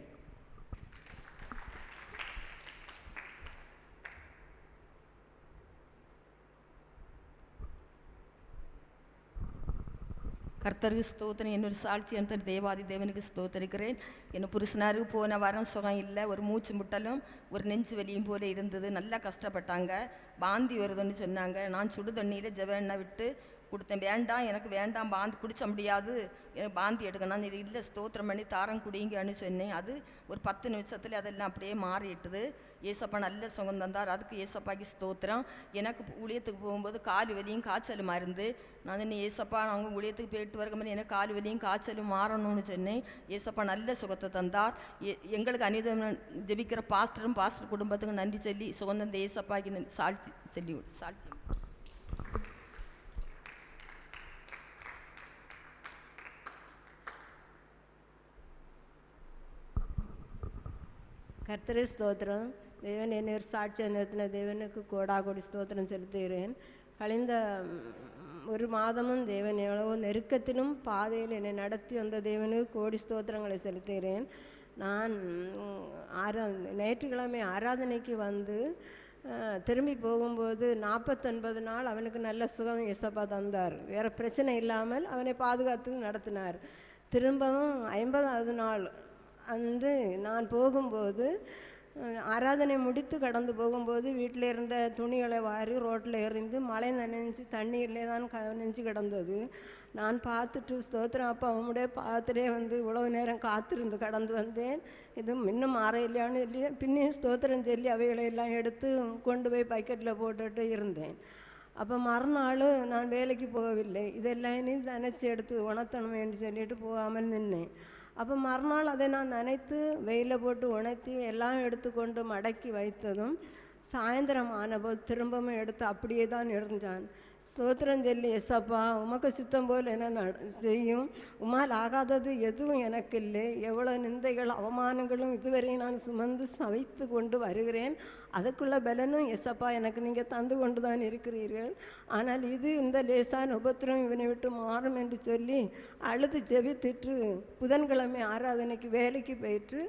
கர்த்தருக்கு ஸ்தோத்திரம். என்னொரு சாட்சி என்று தேவாதி தேவனுக்கு ஸ்தோத்தரிக்கிறேன். என் புருஷனாருக்கு போன வாரம் சுகம் இல்லை, ஒரு மூச்சு முட்டலும் ஒரு நெஞ்சு வலியும் போல இருந்தது. நல்லா கஷ்டப்பட்டாங்க, பாந்தி வருதுன்னு சொன்னாங்க. நான் சுடு தண்ணியில் ஜெப எண்ணெய் விட்டு கொடுத்தேன். வேண்டாம், எனக்கு வேண்டாம், பாந்தி குடிச்ச முடியாது, எனக்கு பாந்தி எடுக்கணும். இது இல்லை, ஸ்தோத்திரம் பண்ணி தாரம் குடிங்கன்னு சொன்னேன். அது ஒரு 10 நிமிஷத்தில் அதெல்லாம் அப்படியே மாறிட்டுது. ஏசப்பா நல்ல சுகம் தந்தார். அதுக்கு ஏசப்பாக்கு ஸ்தோத்திரம். எனக்கு ஊழியத்துக்கு போகும்போது கால் வலியும் காய்ச்சலுமா இருந்து நான் என்ன ஏசப்பா நாங்கள் ஊழியத்துக்கு போயிட்டு வரக்கு எனக்கு கால் வலியும் காய்ச்சலும் மாறணும்னு சொன்னேன். ஏசப்பா நல்ல சுகத்தை தந்தார். எங்களுக்கு அனிதம் ஜெபிக்கிற பாஸ்டர் குடும்பத்துக்கு நன்றி சொல்லி சுகந்தந்த ஏசப்பாக்கு சாட்சி சாட்சி. கர்த்தரே ஸ்தோத்திரம். தேவன் என்னை ஒரு சாட்சியை நிறுத்தின தேவனுக்கு கோடி ஸ்தோத்திரம் செலுத்துகிறேன். கழிந்த 1 மாதமும் தேவன் எவ்வளவோ நெருக்கத்திலும் பாதையில் என்னை நடத்தி வந்த தேவனுக்கு கோடி ஸ்தோத்திரங்களை செலுத்துகிறேன். நான் ஞாயிற்றுக்கிழமை ஆராதனைக்கு வந்து திரும்பி போகும்போது 49 நாள் அவனுக்கு நல்ல சுகம் ஏசப்பா தந்தார். வேறு பிரச்சனை இல்லாமல் அவனை பாதுகாத்து நடத்தினார். திரும்பவும் 50வது நாள் வந்து நான் போகும்போது ஆராதனை முடித்து கடந்து போகும்போது வீட்டில் இருந்த துணிகளை வாரி ரோட்டில் எறிந்து மழை நனைஞ்சு தண்ணீர்லே தான் நனைஞ்சு கிடந்தது. நான் பார்த்துட்டு ஸ்தோத்திரம் அப்பா உம்முடைய பார்த்துட்டே வந்து இவ்வளவு நேரம் காத்திருந்து கடந்து வந்தேன், இது இன்னும் மாற இல்லையான்னு இல்லையா பின்னையும் ஸ்தோத்திரம் சொல்லி அவைகளை எல்லாம் எடுத்து கொண்டு போய் பக்கெட்டில் போட்டுட்டு இருந்தேன். அப்போ மறுநாள் நான் வேலைக்கு போகவில்லை, இதெல்லாம் இனி நினச்சி எடுத்து உணர்த்தணுமேன்னு சொல்லிட்டு போகாமல் நின்னேன். அப்போ மறுநாள் அதை நான் நினைத்து வெயிலில் போட்டு உணர்த்தி எல்லாம் எடுத்துக்கொண்டு மடக்கி வைத்ததும் சாயந்தரம் ஆனபோது திரும்பவும் எடுத்து அப்படியே தான் இருந்தான். ஸ்தோத்திரம் சொல்லி, எஸ்ஸப்பா உமக்கு சித்தம் போல் என்ன செய்யும், உமால் ஆகாதது எதுவும் எனக்கு இல்லை, எவ்வளோ நிந்தைகள் அவமானங்களும் இதுவரை நான் சுமந்து சவைத்து கொண்டு வருகிறேன், அதுக்குள்ள பலனும் எஸ்ஸப்பா எனக்கு நீங்கள் தந்து கொண்டு தான் இருக்கிறீர்கள், ஆனால் இது இந்த லேசான உபத்திரம் இவனை விட்டு மாறும் என்று சொல்லி அழுது ஜெபித்துட்டு புதன்கிழமை ஆராதனைக்கு வேலைக்கு போயிட்டு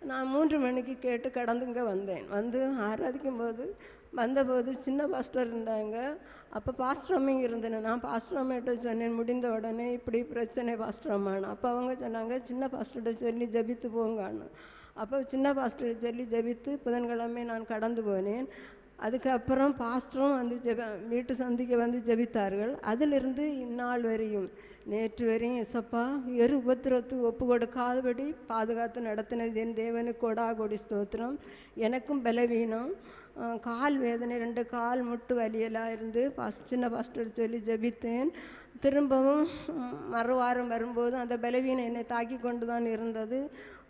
நான் 3 மணிக்கு கேட்டு கடந்துங்க வந்தேன். வந்து ஆராதிக்கும் போது வந்தபோது சின்ன பாஸ்டர் இருந்தாங்க. அப்போ பாஸ்டர் அம்மைங்க இருந்தேன். நான் பாஸ்டர் அம்மையிட்ட சொன்னேன், முடிந்த உடனே இப்படி பிரச்சனை பாஸ்டர் அம்மான்னு. அப்போ அவங்க சொன்னாங்க சின்ன பாஸ்டர்கிட்ட சொல்லி ஜெபித்து போங்கன்னு. அப்போ சின்ன பாஸ்டர்கிட்ட சொல்லி ஜெபித்து புதன்கிழமை நான் கடந்து போனேன். அதுக்கப்புறம் பாஸ்டரும் வந்து வீட்டு சந்திக்க வந்து ஜெபித்தார்கள். அதிலிருந்து இந்நாள் வரையும் நேற்று வரையும் எசப்பா உபத்திரத்துக்கு ஒப்பு கொடுக்காதபடி பாதுகாத்து நடத்தினது என் தேவனுக்கு கொடாகொடி ஸ்தோத்திரம். எனக்கும் பலவீனம், கால் வேதனை, 2 கால் முட்டு வலியெல்லாம் இருந்து சின்ன பாஸ்டர் சொல்லி ஜெபித்தேன். திரும்பவும் மறுவாரம் வரும்போது அந்த பலவீனம் என்னை தாக்கி கொண்டு தான் இருந்தது.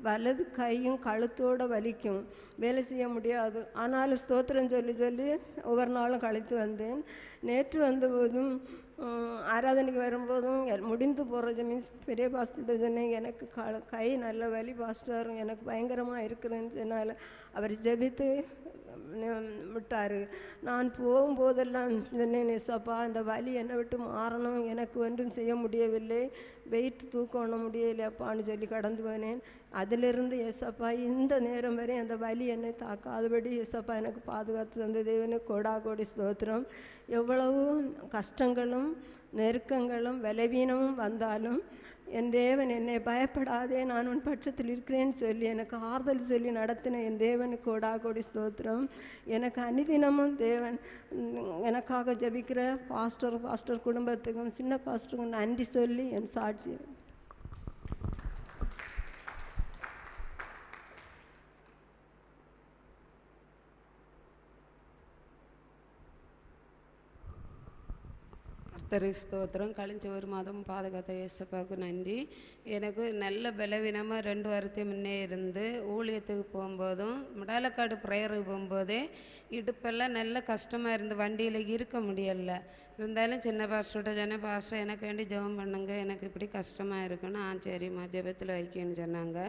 வலது கையும் கழுத்தோடு வலிக்கும், வேலை செய்ய முடியாது. ஆனாலும் ஸ்தோத்திரம் சொல்லி சொல்லி ஒவ்வொரு நாளும் கழித்து வந்தேன். நேற்று வந்தபோதும் ஆராதனைக்கு வரும்போதும் முடிந்து போகிறது மீன்ஸ் பெரிய பாஸ்டர்கிட்ட சொன்னேன், எனக்கு கை நல்ல வலி பாஸ்டர், எனக்கு பயங்கரமாக இருக்குதுன்னு சொன்னால் அவர் ஜெபித்து விட்டார். நான் போகும்போதெல்லாம் சொன்னேன், எஸ்ஸப்பா இந்த வலி என்னை விட்டு மாறணும், எனக்கு ஒன்றும் செய்ய முடியவில்லை, வெயிட் தூக்க முடியலையப்பான்னு சொல்லி கடந்து போனேன். அதிலிருந்து எஸ்ஸப்பா இந்த நேரம் வரை அந்த வலி என்னை தாக்காதபடி எஸ்ஸப்பா எனக்கு பாதுகாத்து தந்த தேவனுக்கு கொடாகோடி ஸ்தோத்திரம். எவ்வளவு கஷ்டங்களும் நெருக்கங்களும் பலவீனமும் வந்தாலும் என் தேவன் என்னை பயப்படாதே, நான் உன் பட்சத்தில் இருக்கிறேன்னு சொல்லி எனக்கு ஆறுதல் சொல்லி நடத்தின என் தேவனுக்கு கொடாகோடி ஸ்தோத்திரம். எனக்கு அனுதினமும் தேவன் எனக்காக ஜபிக்கிற பாஸ்டர் குடும்பத்துக்கும் சின்ன பாஸ்டருக்கும் நன்றி சொல்லி என் சாட்சி. கர்த்தருக்கு ஸ்தோத்திரம். கழிஞ்ச 1 மாதம் பாதுகாத்த ஏசப்பாவுக்கு நன்றி. எனக்கு நல்ல பலவீனமாக 2 வாரத்துக்கு முன்னே இருந்து ஊழியத்துக்கு போகும்போதும் முடாலக்காடு ப்ரேயருக்கு போகும்போதே இடுப்பெல்லாம் நல்ல கஷ்டமாக இருந்து வண்டியில் இருக்க முடியலை. இருந்தாலும் சின்ன பாஸ்டர்கிட்ட சொன்னேன், பாஸ்டர் எனக்கு வேண்டி ஜெபம் பண்ணுங்க, எனக்கு இப்படி கஷ்டமாக இருக்குன்னு. சரிம்மா ஜெபத்தில் வைக்கணும்னு சொன்னாங்க.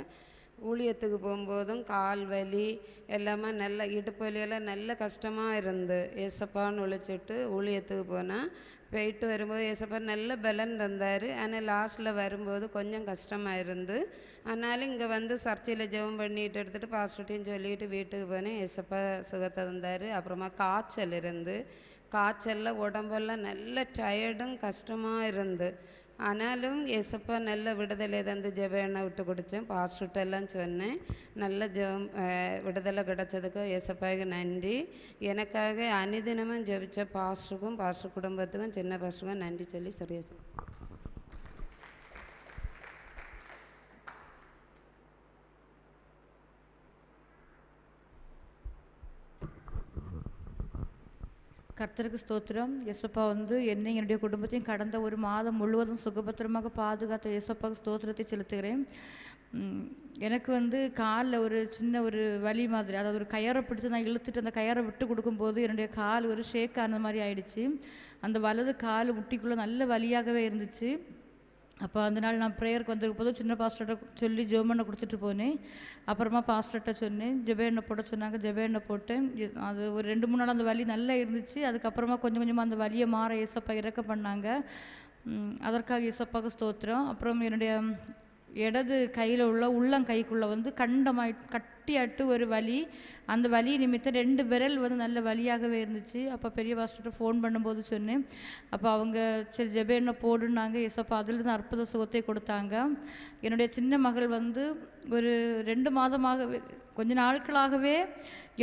ஊழியத்துக்கு போகும்போதும் கால் வலி எல்லாமே நல்ல இடுப்பு வலியெல்லாம் நல்ல கஷ்டமாக இருந்து ஏசப்பான்னு ஒழிச்சிட்டு ஊழியத்துக்கு போனால் போயிட்டு வரும்போது ஏசப்பா நல்ல பலன் தந்தார். ஆனால் லாஸ்ட்டில் வரும்போது கொஞ்சம் கஷ்டமாக இருந்து, ஆனாலும் இங்கே வந்து சர்ச்சையில் ஜெபம் பண்ணிட்டு எடுத்துகிட்டு பாஸ்டர்ட்டையும் சொல்லிட்டு வீட்டுக்கு போனேன். ஏசப்பா சுகத்தை தந்தார். அப்புறமா காய்ச்சல் இருந்து, காய்ச்சலில் உடம்பெல்லாம் நல்ல டயர்டும் கஷ்டமாக இருந்து, ஆனாலும் ஏசப்பா நல்ல விடுதலை தந்து ஜெப எண்ணெய் விட்டு குடித்தேன். பாஸ்டர்கிட்டெல்லாம் சொன்னேன், நல்ல ஜெபம் விடுதலை கிடச்சதுக்கு ஏசப்பாவுக்கு நன்றி. எனக்காக அனுதினமும் ஜெபித்த பாஸ்டருக்கும் பாஸ்டர் குடும்பத்துக்கும் சின்ன பாஸ்டருக்கும் நன்றி சொல்லி சரியா. கர்த்தருக்கு ஸ்தோத்திரம். எசப்பா வந்து என்னை என்னுடைய குடும்பத்தையும் கடந்த 1 மாதம் முழுவதும் சுகபத்திரமாக பாதுகாத்த எசப்பாவுக்கு ஸ்தோத்திரத்தை செலுத்துகிறேன். எனக்கு வந்து காலில் ஒரு சின்ன ஒரு வலி மாதிரி, அதாவது ஒரு கயரை பிடிச்சி நான் இழுத்துட்டு அந்த கயரை விட்டு கொடுக்கும்போது என்னுடைய கால் ஒரு ஷேக் ஆன மாதிரி ஆயிடுச்சு. அந்த வலது கால் முட்டிக்குள்ளே நல்ல வலியாகவே இருந்துச்சு. அப்போ அந்த நாள் நான் ப்ரேயருக்கு வந்திருக்கும் போது சின்ன பாஸ்டர்கிட்ட சொல்லி ஜெப எண்ணெய் கொடுத்துட்டு போனேன். அப்புறமா பாஸ்டர்கிட்ட சொன்னேன், ஜெப எண்ணெய் போட சொன்னாங்க. ஜெப எண்ணெய் போட்டேன். அது ஒரு 2-3 நாள் அந்த வலி நல்லா இருந்துச்சு. அதுக்கப்புறமா கொஞ்சம் கொஞ்சமாக அந்த வலியை மாற ஏசப்பா இறக்க பண்ணாங்க. அதற்காக ஏசப்பாவுக்கு ஸ்தோத்திரம். அப்புறம் என்னுடைய இடது கையில் உள்ள உள்ளங்கைக்குள்ளே வந்து கட்டியாட்டு ஒரு வலி. அந்த வலி நிமித்தம் 2 விரல் வந்து நல்ல வலியாகவே இருந்துச்சு. அப்போ பெரிய பாஸ்டர்கிட்ட ஃபோன் பண்ணும்போது சொன்னேன். அப்போ அவங்க சரி ஜெபேன்ன போடுனாங்க. ஏசப்பா அதிலிருந்து அற்புத சுகத்தை கொடுத்தாங்க. என்னுடைய சின்ன மகள் வந்து ஒரு 2 மாதமாகவே கொஞ்ச நாட்களாகவே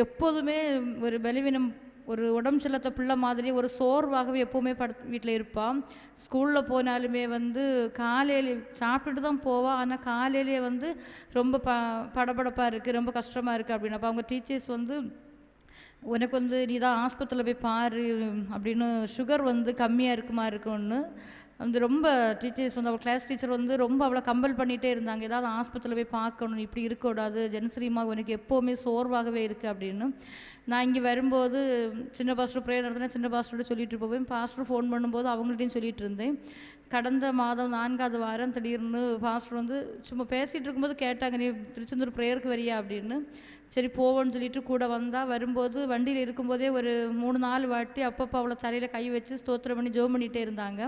எப்போதுமே ஒரு பலவீனம், ஒரு உடம்பு செலுத்த பிள்ளை மாதிரி ஒரு சோர்வாகவே எப்போவுமே வீட்டில் இருப்பாள். ஸ்கூலில் போனாலுமே வந்து காலையில் சாப்பிட்டுட்டு தான் போவாள். ஆனால் காலையிலே வந்து ரொம்ப படபடப்பாக இருக்குது, ரொம்ப கஷ்டமாக இருக்குது அப்படின்னு. அப்போ அவங்க டீச்சர்ஸ் வந்து உனக்கு வந்து நீ தான் ஆஸ்பத்திரியில் போய் பாரு அப்படின்னு, சுகர் வந்து கம்மியாக இருக்குமா இருக்குன்னு வந்து ரொம்ப டீச்சர்ஸ் வந்து அவள் கிளாஸ் டீச்சர் வந்து ரொம்ப அவளை கம்பல் பண்ணிகிட்டே இருந்தாங்க. ஏதாவது ஆஸ்பத்திரியில் போய் பார்க்கணும், இப்படி இருக்கக்கூடாது, ஜென்சரிமாக உனக்கு எப்போவுமே சோர்வாகவே இருக்குது அப்படின்னு. நான் இங்கே வரும்போது சின்ன பாஸ்டர் ப்ரேயர் நடத்தினா சின்ன பாஸ்டரோட சொல்லிட்டு போவேன். பாஸ்டர் ஃபோன் பண்ணும்போது அவங்கள்ட்டையும் சொல்லிகிட்டு இருந்தேன். கடந்த மாதம் 4வது வாரம் திடீர்னு பாஸ்டர் வந்து சும்மா பேசிகிட்டு இருக்கும்போது கேட்டாங்க, நீ திருச்செந்தூர் ப்ரேயருக்கு வரியா அப்படின்னு. சரி போவோன்னு சொல்லிட்டு கூட வந்தால், வரும்போது வண்டியில் இருக்கும்போதே ஒரு 3-4 வாட்டி அப்பப்போ அவளை தலையில் கை வச்சு ஸ்தோத்திரம் பண்ணி ஜோம் பண்ணிகிட்டே இருந்தாங்க.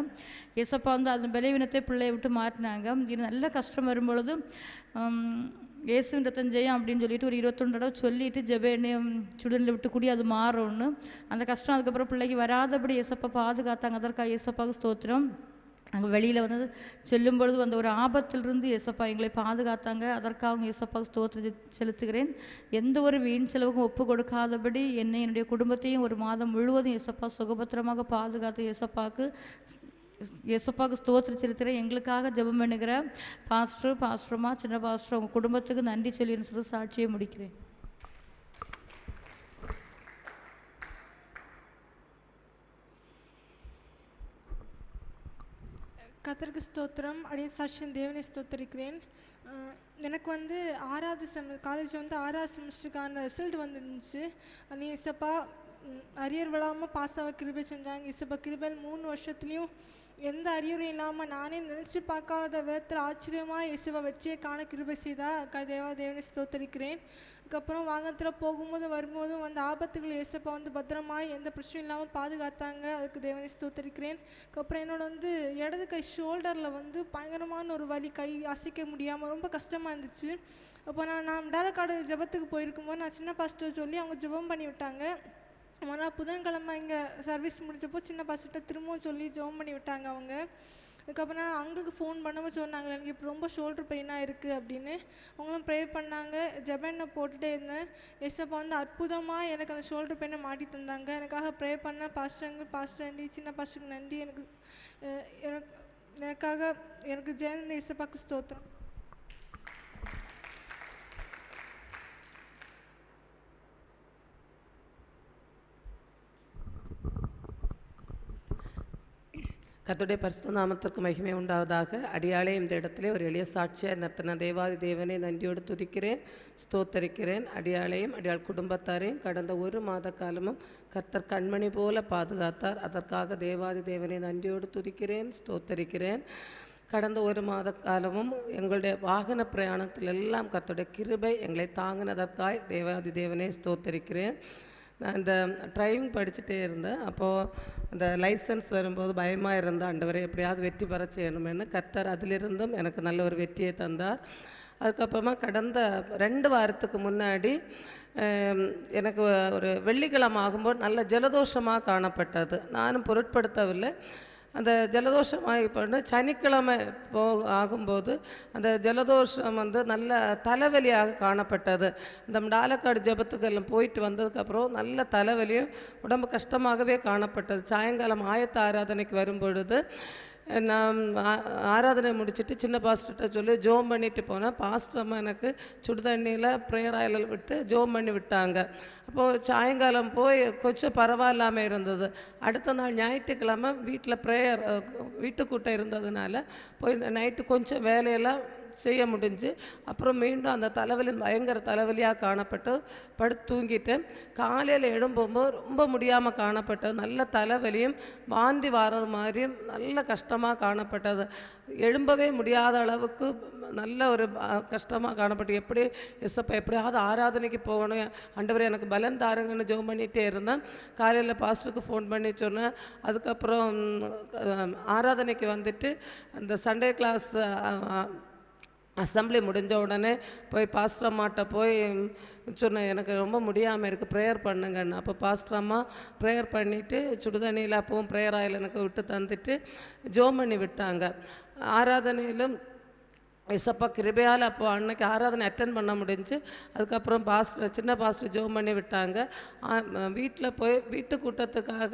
ஏசப்பா வந்து அந்த பலவீனத்தை பிள்ளையை விட்டு மாற்றினாங்க. இது நல்ல கஷ்டம் வரும்பொழுது இயேசுவின் ரத்தம் ஜெயம் அப்படின்னு சொல்லிட்டு ஒரு 21 தடவை சொல்லிவிட்டு ஜெபேனையும் சுடனில் விட்டு கூடி அது மாறும்னு. அந்த கஷ்டம் அதுக்கப்புறம் பிள்ளைக்கு வராதபடி ஏசப்பா பாதுகாத்தாங்க. அதற்காக ஏசப்பாவுக்கு ஸ்தோத்திரம். அங்கே வெளியில் வந்து செல்லும் பொழுது அந்த ஒரு ஆபத்திலிருந்து ஏசப்பா எங்களை பாதுகாத்தாங்க. அதற்காக ஏசப்பாவுக்கு ஸ்தோத்திரத்தை செலுத்துகிறேன். எந்த ஒரு வீண் செலவுக்கும் ஒப்பு கொடுக்காதபடி என்னை என்னுடைய குடும்பத்தையும் ஒரு மாதம் முழுவதும் ஏசப்பா சுகபத்திரமாக பாதுகாத்து ஏசப்பாவுக்கு ஸ்தோத்திரம் செலுத்துகிறேன். எங்களுக்காக ஜெபம் பண்ணுகிற பாஸ்டர்மா சின்ன பாஸ்டர் உங்கள் குடும்பத்துக்கு நன்றி சொல்லி சொல்லி சாட்சியை முடிக்கிறேன். கர்த்தருக்கு ஸ்தோத்திரம். அப்படியே சாட்சியம் தேவனை ஸ்தோத்தரிக்கிறேன். எனக்கு வந்து 6வது காலேஜ் வந்து 6வது செமஸ்டருக்கான ரிசல்ட் வந்துருந்துச்சு. அது இசப்பா அரியர் விழாமல் பாஸ் ஆக கிருபை செஞ்சாங்க. இசப்பா கிருபையில் 3 வருஷத்துலேயும் எந்த அறிவுரையும் இல்லாமல் நானே நினச்சி பார்க்காத விதத்தில் ஆச்சரியமாக இசப்பா வச்சே காண கிருபை செய்தால் தேவனை ஸ்தோத்தரிக்கிறேன். அதுக்கப்புறம் வாகனத்தில் போகும்போது வரும்போதும் வந்து ஆபத்துகள் இசப்பா வந்து பத்திரமாய் எந்த பிரச்சனையும் இல்லாமல் பாதுகாத்தாங்க. அதுக்கு தேவனை ஸ்தோத்தரிக்கிறேன். அதுக்கப்புறம் என்னோட வந்து இடது கை ஷோல்டரில் வந்து பயங்கரமான ஒரு வலி, கை அசைக்க முடியாமல் ரொம்ப கஷ்டமாக இருந்துச்சு. அப்போ நான் டாலக்காடு ஜெபத்துக்கு போயிருக்கும்போது நான் சின்ன பாஸ்டர் சொல்லி அவங்க ஜெபம் பண்ணி விட்டாங்க. ஆனால் புதன்கிழமை இங்கே சர்வீஸ் முடிச்சப்போ சின்ன பாஸ்டர்கிட்ட திரும்பவும் சொல்லி ஜெபம் பண்ணி விட்டாங்க அவங்க. அதுக்கப்புறம் அவங்களுக்கு ஃபோன் பண்ணும்போது சொன்னாங்க, எனக்கு இப்போ ரொம்ப ஷோல்டர் பெயினாக இருக்குது அப்படின்னு. அவங்களும் ப்ரே பண்ணாங்க. ஜெபனை போட்டுகிட்டே இருந்தேன். ஏசப்பா வந்து அற்புதமாக எனக்கு அந்த ஷோல்டர் பெயினை மாட்டி தந்தாங்க. எனக்காக ப்ரே பண்ண பாஸ்டர் ஆண்டி சின்ன பாஸ்டருக்கு நன்றி. எனக்காக எனக்கு ஜெயந்த ஏசப்பாக்கு ஸ்தோத்திரம். கர்த்தருடைய பரிசுத்த நாமத்திற்கு மகிமை உண்டாவதாக. அடியாளே இந்த இடத்துல ஒரு எளிய சாட்சியாக நிறுத்தின தேவாதி தேவனை நன்றியோடு துதிக்கிறேன், ஸ்தோத்தரிக்கிறேன். அடியாளையும் அடியாள் குடும்பத்தாரையும் கடந்த 1 மாத காலமும் கர்த்தர் கண்மணி போல பாதுகாத்தார். அதற்காக தேவாதி தேவனை நன்றியோடு துதிக்கிறேன், ஸ்தோத்தரிக்கிறேன். கடந்த 1 மாத காலமும் எங்களுடைய வாகன பிரயாணத்தில் எல்லாம் கர்த்தருடைய கிருபை எங்களை தாங்கினதற்காய் தேவாதி தேவனை ஸ்தோத்தரிக்கிறேன். நான் இந்த டிரைவிங் படிச்சுட்டே இருந்தேன். அப்போது அந்த லைசன்ஸ் வரும்போது பயமாக இருந்த ஆண்டவரை எப்படியாவது வெற்றி பெற செய்யணுமென்னு கர்த்தர் அதிலிருந்தும் எனக்கு நல்ல ஒரு வெற்றியை தந்தார். அதுக்கப்புறமா கடந்த 2 வாரத்துக்கு முன்னாடி எனக்கு ஒரு வெள்ளிக்கிழமை ஆகும்போது நல்ல ஜலதோஷமாக காணப்பட்டது. நானும் பொருட்படுத்தவில்லை. அந்த ஜலதோஷமாக இப்போ சனிக்கிழமை ஆகும்போது அந்த ஜலதோஷம் வந்து நல்ல தலைவலியாக காணப்பட்டது. இந்த டாலக்காடு ஜெபத்துக்கெல்லாம் போயிட்டு வந்ததுக்கப்புறம் நல்ல தலைவலியும் உடம்பு கஷ்டமாகவே காணப்பட்டது. சாயங்காலம் ஆயத்த ஆராதனைக்கு வரும்பொழுது நான் ஆராதனை முடிச்சுட்டு சின்ன பாஸ்டர்கிட்ட சொல்லி ஜோம் பண்ணிட்டு போனேன். பாஸ்டர் அம்மா எனக்கு சுடுதண்ணியில் ப்ரேயர் ஆயில் விட்டு ஜோம் பண்ணி விட்டாங்க. அப்போது சாயங்காலம் போய் கொஞ்சம் பரவாயில்லாமல் இருந்தது. அடுத்த நாள் ஞாயிற்றுக்கிழமை வீட்டில் ப்ரேயர் வீட்டுக்கூட்டம் இருந்ததுனால போய் நைட்டு கொஞ்சம் வேலையெல்லாம் செய்ய முடிஞ்சு அப்புறம் மீண்டும் அந்த தலைவலி பயங்கர தலைவலியாக காணப்பட்டு படுத்து தூங்கிட்டேன். காலையில் எழும்பும்போது ரொம்ப முடியாமல் காணப்பட்டது. நல்ல தலைவலியும் வாந்தி வாரது மாதிரியும் நல்ல கஷ்டமாக காணப்பட்டது. எழும்பவே முடியாத அளவுக்கு நல்ல ஒரு கஷ்டமாக காணப்பட்டு எப்படி எஸ்ஸப்பா எப்படியாவது ஆராதனைக்கு போகணும், ஆண்டவரே எனக்கு பலன் தாருங்கன்னு ஜெபம் பண்ணிகிட்டே இருந்தேன். காலையில் பாஸ்டருக்கு ஃபோன் பண்ணி சொன்னேன். அதுக்கப்புறம் ஆராதனைக்கு வந்துட்டு அந்த சண்டே கிளாஸ் அசம்பிளி முடிஞ்ச உடனே போய் பாஸ்டர் அம்மாட்ட போய் சொன்னேன், எனக்கு ரொம்ப முடியாமல் இருக்குது, ப்ரேயர் பண்ணுங்கன்னு. அப்போ பாஸ்டர் அம்மா ப்ரேயர் பண்ணிவிட்டு சுடுதண்ணியில் அப்பவும் ப்ரேயர் ஆயில் எனக்கு விட்டு தந்துட்டு ஜோம் பண்ணி விட்டாங்க. ஆராதனையிலும் ஏசப்பா கிருபையால் அப்போது அன்னைக்கு ஆராதனை அட்டென்ட் பண்ண முடிஞ்சு. அதுக்கப்புறம் சின்ன பாஸ்டர் ஜோம் பண்ணி விட்டாங்க. வீட்டில் போய் வீட்டு கூட்டத்துக்காக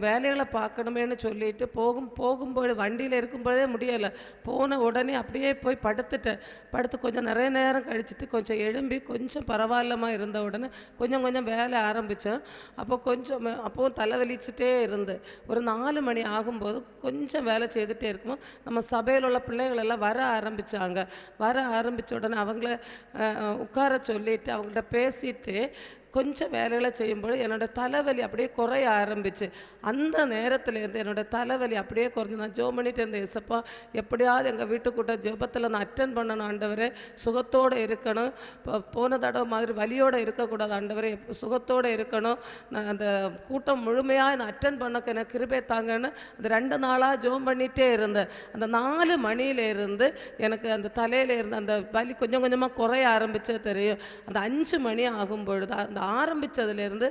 வேலைகளை பார்க்கணுமேனு சொல்லிட்டு போகும்போது வண்டியில் இருக்கும்போதே முடியலை. போன உடனே அப்படியே போய் படுத்து கொஞ்சம் நிறைய நேரம் கழிச்சிட்டு கொஞ்சம் எழும்பி கொஞ்சம் பரவாயில்லமா இருந்த உடனே கொஞ்சம் வேலை ஆரம்பித்தேன். அப்போவும் தலைவலிச்சுட்டே இருந்து ஒரு 4 மணி ஆகும்போது கொஞ்சம் வேலை செய்துகிட்டே இருக்கும்போது நம்ம சபையில் உள்ள பிள்ளைகள் எல்லாம் வர ஆரம்பித்த உடனே அவங்கள உட்கார சொல்லிவிட்டு அவங்கள்ட்ட பேசிட்டு கொஞ்சம் வேலைகளை செய்யும்போது என்னோடய தலைவலி அப்படியே குறைய ஆரம்பிச்சு. அந்த நேரத்துலேருந்து என்னோடய தலைவலி அப்படியே குறைஞ்சி நான் ஜோம் பண்ணிட்டு இருந்தேன். ஏசப்பா எப்படியாவது எங்கள் வீட்டுக்கூட்ட ஜெபத்தில் நான் அட்டென்ட் பண்ணணும் ஆண்டவரே, சுகத்தோடு இருக்கணும், போன தடவை மாதிரி வலியோடு இருக்கக்கூடாது ஆண்டவரே, சுகத்தோடு இருக்கணும், நான் அந்த கூட்டம் முழுமையாக நான் அட்டென்ட் பண்ணக்கு எனக்கு கிருபை தாங்கன்னு அந்த 2 நாளாக ஜோம் பண்ணிகிட்டே இருந்தேன். அந்த 4 மணியிலேருந்து எனக்கு அந்த தலையில் இருந்து அந்த வலி கொஞ்சம் கொஞ்சமாக குறைய ஆரம்பித்தே தெரியும். அந்த 5 மணி ஆகும் பொழுது அந்த ஆரம்பித்ததுலேருந்து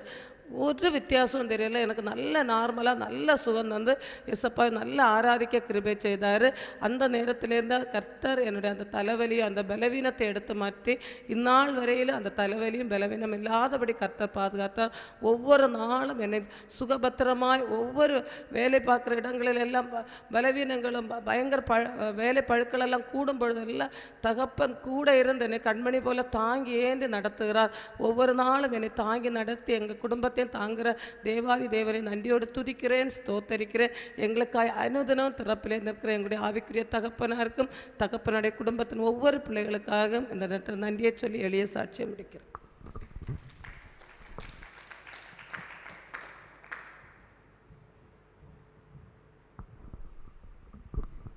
ஒரு வித்தியாசம் தெரியல. எனக்கு நல்ல நார்மலாக நல்ல சுகம் தந்து ஏசப்பா நல்ல ஆராதிக்க கிருபை செய்தார். அந்த நேரத்திலேருந்து கர்த்தர் என்னுடைய அந்த தலைவலியும் அந்த பலவீனத்தை எடுத்து மாற்றி இந்நாள் வரையில் அந்த தலைவலியும் பலவீனம் இல்லாதபடி கர்த்தர் பாதுகாத்தார். ஒவ்வொரு நாளும் என்னை சுகபத்திரமாய் ஒவ்வொரு வேலை பார்க்குற இடங்களிலெல்லாம் பலவீனங்களும் பயங்கர வேலை பழுக்களெல்லாம் கூடும் பொழுதெல்லாம் தகப்பன் கூட இருந்து என்னை கண்மணி போல தாங்கி ஏந்தி நடத்துகிறார். ஒவ்வொரு நாளும் என்னை தாங்கி நடத்தி எங்கள் குடும்பத்தை தாங்குகிற தேவாதி தேவனை நன்றியோடு துதிக்கிறேன், ஸ்தோத்தரிக்கிறேன். எங்களுக்காய் அனுதினம் திறப்பிலே நிற்கிற எங்களுடைய ஆவிக்குரிய தகப்பனாருக்கும் தகப்பனுடைய குடும்பத்தின் ஒவ்வொரு பிள்ளைகளுக்காகவும் இந்த நேரத்தில் நன்றியை சொல்லி எளிய சாட்சியம் முடிக்கிறேன்.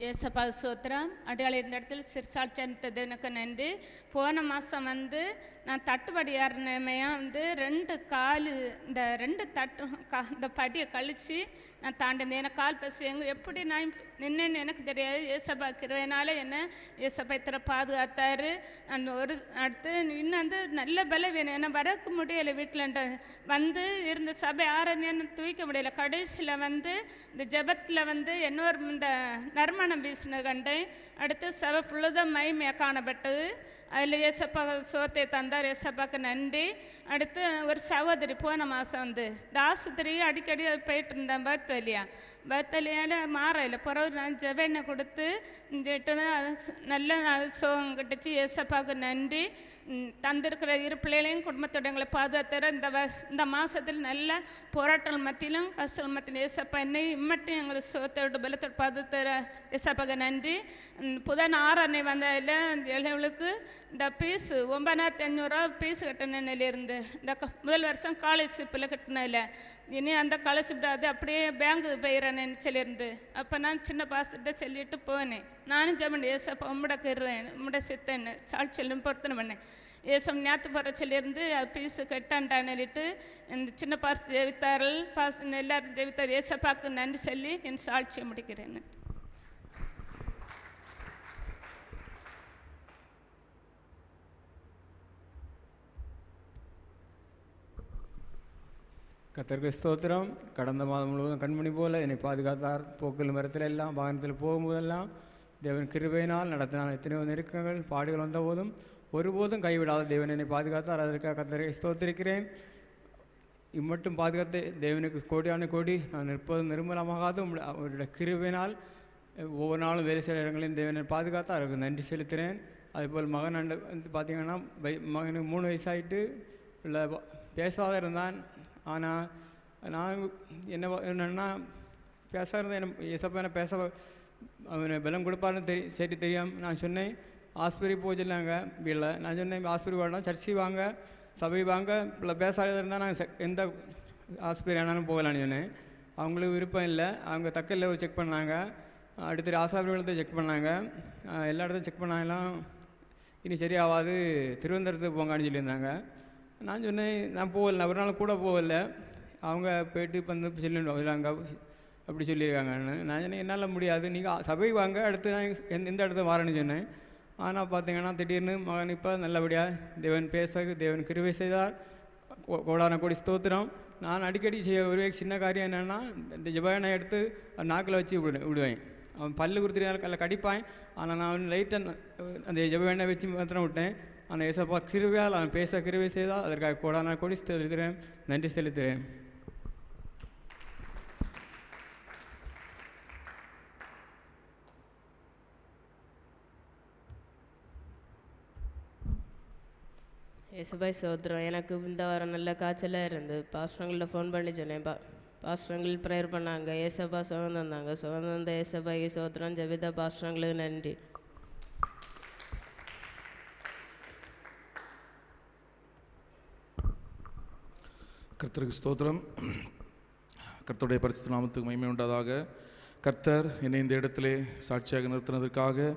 ஏசப்பா சோத்திரம். அடையாள இந்த இடத்துல சிறுசாட்சி அனுப்பித்தது எனக்கு நன்றி. போன மாதம் நான் தட்டுப்படி ஏறினமையாக 2 கால் இந்த 2 தட்டு இந்த படியை கழித்து நான் தாண்டினேன். எனக்கு கால் பசி எப்படி நான் நின்னேன்னு எனக்கு தெரியாது. ஏசப்பா கிருபையினால என்ன ஏசப்பா இத்தனை பாதுகாத்தார். நான் அடுத்து இன்னும் நல்ல பலவீனம் என்ன வரக்க முடியலை. வீட்டில் இருந்த சபை ஆரண்யன்னு தூக்க முடியல. கடைசியில் இந்த ஜபத்தில் இன்னொரு இந்த நறுமணம் வீசின கண்டேன். அடுத்து சபை ஃபுல்லுதான் மைமையாக காணப்பட்டது. அதில் ஏசப்பா சோத்தை தந்தார். ஏசப்பாவுக்கு நன்றி. அடுத்து ஒரு சகோதரி போன மாதம் ஆஸ்பத்திரி அடிக்கடி போயிட்டு இருந்தேன். பத்தலியால் மாறையில் பிறகு நான் ஜெபனை கொடுத்து நல்ல சுகம் கிட்டுச்சு. ஏசப்பாவுக்கு நன்றி. தந்திருக்கிற 2 பிள்ளைகளையும் குடும்பத்தோட எங்களை பாதுகாத்துற இந்த மாதத்தில் நல்ல போராட்டங்கள் மத்தியிலும் கஷ்டங்கள் மத்தியிலும் ஏசப்பா என்னை இம்மட்டும் எங்களை சுகத்தோடு பலத்தோடு பாதுகாத்துற ஏசப்பாவுக்கு நன்றி. புதன் 6 வந்ததில் இளைஞர்களுக்கு இந்த ஃபீஸு 9500 ஃபீஸ் கட்டினிலேருந்து இந்த முதல் வருஷம் ஸ்காலர்ஷிப்பில் கட்டினதில் இனி அந்த ஸ்காலர்ஷிப் அது அப்படியே பேங்க்கு போயிடறேன்னு சொல்லியிருந்து. அப்போ நான் சின்ன பாஸ்கிட்ட சொல்லிட்டு போனேன். நானும் ஜெபம் ஏசப்பா உம்மட கருவேன் உம்மட சித்தன்னு சாட்சியெல்லாம் பொருத்தனை பண்ணேன். ஏசம் ஞாத்து போகிற சொல்லியிருந்து ஃபீஸு கட்டான்டான்னு சொல்லிட்டு இந்த சின்ன பாஸ் ஜெபித்தார்கள். எல்லாரும் ஜெபித்தார். ஏசப்பாவுக்கு நன்றி சொல்லி என் சாட்சியை முடிக்கிறேன். கர்த்தருக்கு ஸ்தோத்திரம். கடந்த மாதம் முழுவதும் கண்மணி போல என்னை பாதுகாத்தார். போக்கில் மரத்தில் எல்லாம் வாகனத்தில் போகும்போதெல்லாம் தேவன் கிருபையினால் நடத்தினார். எத்தனையோ நெருக்கங்கள் பாடுகள் வந்தபோதும் ஒருபோதும் கைவிடாத தேவன் என்னை பாதுகாத்தார். அதற்காக கர்த்தரை ஸ்தோத்திரிக்கிறேன். இம்மட்டும் பாதுகாத்த தேவனுக்கு கோடியான கோடி. நான் நிற்பதும் நிர்மலமாகாது அவருடைய கிருபையினால் ஒவ்வொரு நாளும் வேலை செய்கிற இடங்களையும் தேவனை பாதுகாத்தார். அவருக்கு நன்றி செலுத்துகிறேன். அதுபோல் மகன் பார்த்திங்கன்னா மகனுக்கு 3 வயசாகிட்டு இல்லை பேசாத இருந்தான். ஆனால் நான் என்னென்னா பேசாத இருந்தேன். ஏசப்பா என்ன பேச அவனை பலம் கொடுப்பாருன்னு சரி தெரியாமல் நான் சொன்னேன். ஆஸ்பத்திரி போக சொன்னாங்க வீட்டில். நான் சொன்னேன் ஆஸ்பத்திரி வேண்டாம், சர்ச்சை வாங்க, சபை வாங்க, இல்லை பேசாத இருந்தால் நாங்கள் எந்த ஆஸ்பத்திரி ஆனாலும் போகலான்னு சொன்னேன். அவங்களுக்கு விருப்பம் இல்லை. அவங்க தக்கல்ல செக் பண்ணாங்க. அடுத்து ஆசாபிரிகளத்தை செக் பண்ணாங்க. எல்லா இடத்தையும் செக் பண்ணாங்கலாம். இனி சரியாகாது, திருவனந்தபுரத்துக்கு போங்கன்னு சொல்லியிருந்தாங்க. நான் சொன்னேன் நான் போகல, ஒரு நாள் கூட போகல. அவங்க போய்ட்டு சொல்லிடுவாங்க அப்படி சொல்லியிருக்காங்கன்னு. நான் சொன்னேன் என்னால் முடியாது, நீங்கள் சபை வாங்க, அடுத்து நான் எந்த இடத்துல வரேன்னு சொன்னேன். ஆனால் பார்த்தீங்கன்னா திடீர்னு மகன் இப்போ நல்லபடியாக தேவன் தேவன் கிருபை செய்தார். கோடான கோடி ஸ்தோத்திரம். நான் அடிக்கடி செய்ய ஒரு சின்ன காரியம் என்னென்னா, இந்த ஜெபனை எடுத்து நாக்கில் வச்சு விடுவேன். அவன் பல்லு கொடுத்துட்டு அதில் கடிப்பான். ஆனால் நான் லைட்டாக அந்த ஜெபனை வச்சு மாத்திரம் விட்டேன். ஆனால் ஏசப்பா கிருபையால் அவன் கிருபை செய்தால் அதற்காக கோடான கோடி செலுத்துகிறேன், நன்றி செலுத்துகிறேன். ஏசபாய் சோத்திரம். எனக்கு இந்த வாரம் நல்ல காய்ச்சலாக இருந்து பாஸ்டர்களில் ஃபோன் பண்ணி சொன்னேன். பாஸ்டர்கள் ப்ரேயர் பண்ணாங்க. ஏசப்பா சுகம் தந்தாங்க. சுகம் தந்த ஏசபாய் சோத்திரம். ஜெபித பாஸ்டர்களுக்கு நன்றி. கர்த்தருக்கு ஸ்தோத்திரம். கர்த்தருடைய பரிசுத்த நாமத்துக்கு மகிமை உண்டாதாக. கர்த்தர் என்னை இந்த இடத்திலே சாட்சியாக நிறுத்தினதற்காக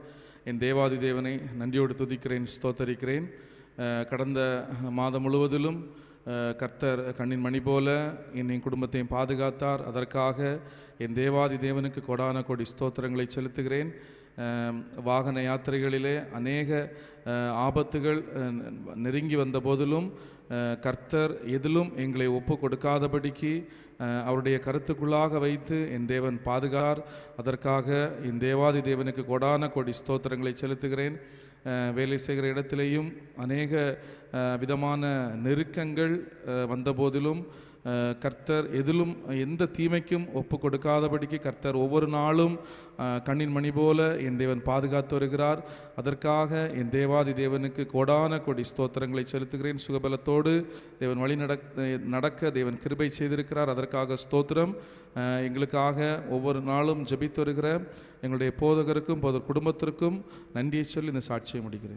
என் தேவாதி தேவனை நன்றியோடு துதிக்கிறேன், ஸ்தோத்தரிக்கிறேன். கடந்த மாதம் முழுவதிலும் கர்த்தர் கண்ணின் மணி போல என் குடும்பத்தையும் பாதுகாத்தார். அதற்காக என் தேவாதி தேவனுக்கு கொடான கொடி ஸ்தோத்திரங்களை செலுத்துகிறேன். வாகன யாத்திரைகளிலே அநேக ஆபத்துகள் நெருங்கி வந்த போதிலும் கர்த்தர் எதிலும் எங்களை ஒப்பு கொடுக்காதபடிக்கு அவருடைய கருத்துக்குள்ளாக வைத்து என் தேவன் பாதுகார். அதற்காக என் தேவாதி தேவனுக்கு கொடான கொடி ஸ்தோத்திரங்களை செலுத்துகிறேன். வேலை செய்கிற இடத்திலேயும் அநேக விதமான நெருக்கங்கள் வந்தபோதிலும் கர்த்தர் எதிலும் எந்த தீமைக்கும் ஒப்பு கொடுக்காதபடிக்கு கர்த்தர் ஒவ்வொரு நாளும் கண்ணின் மணி போல என் தேவன் பாதுகாத்து வருகிறார். அதற்காக என் தேவாதி தேவனுக்கு கோடான கொடி ஸ்தோத்திரங்களை செலுத்துகிறேன். சுகபலத்தோடு தேவன் வழி நடக்க தேவன் கிருபை செய்திருக்கிறார். அதற்காக ஸ்தோத்திரம். எங்களுக்காக ஒவ்வொரு நாளும் ஜெபித்து வருகிற எங்களுடைய போதகருக்கும் போதர் குடும்பத்திற்கும் நன்றியை சொல்லி இந்த சாட்சியை முடிக்கிறேன்.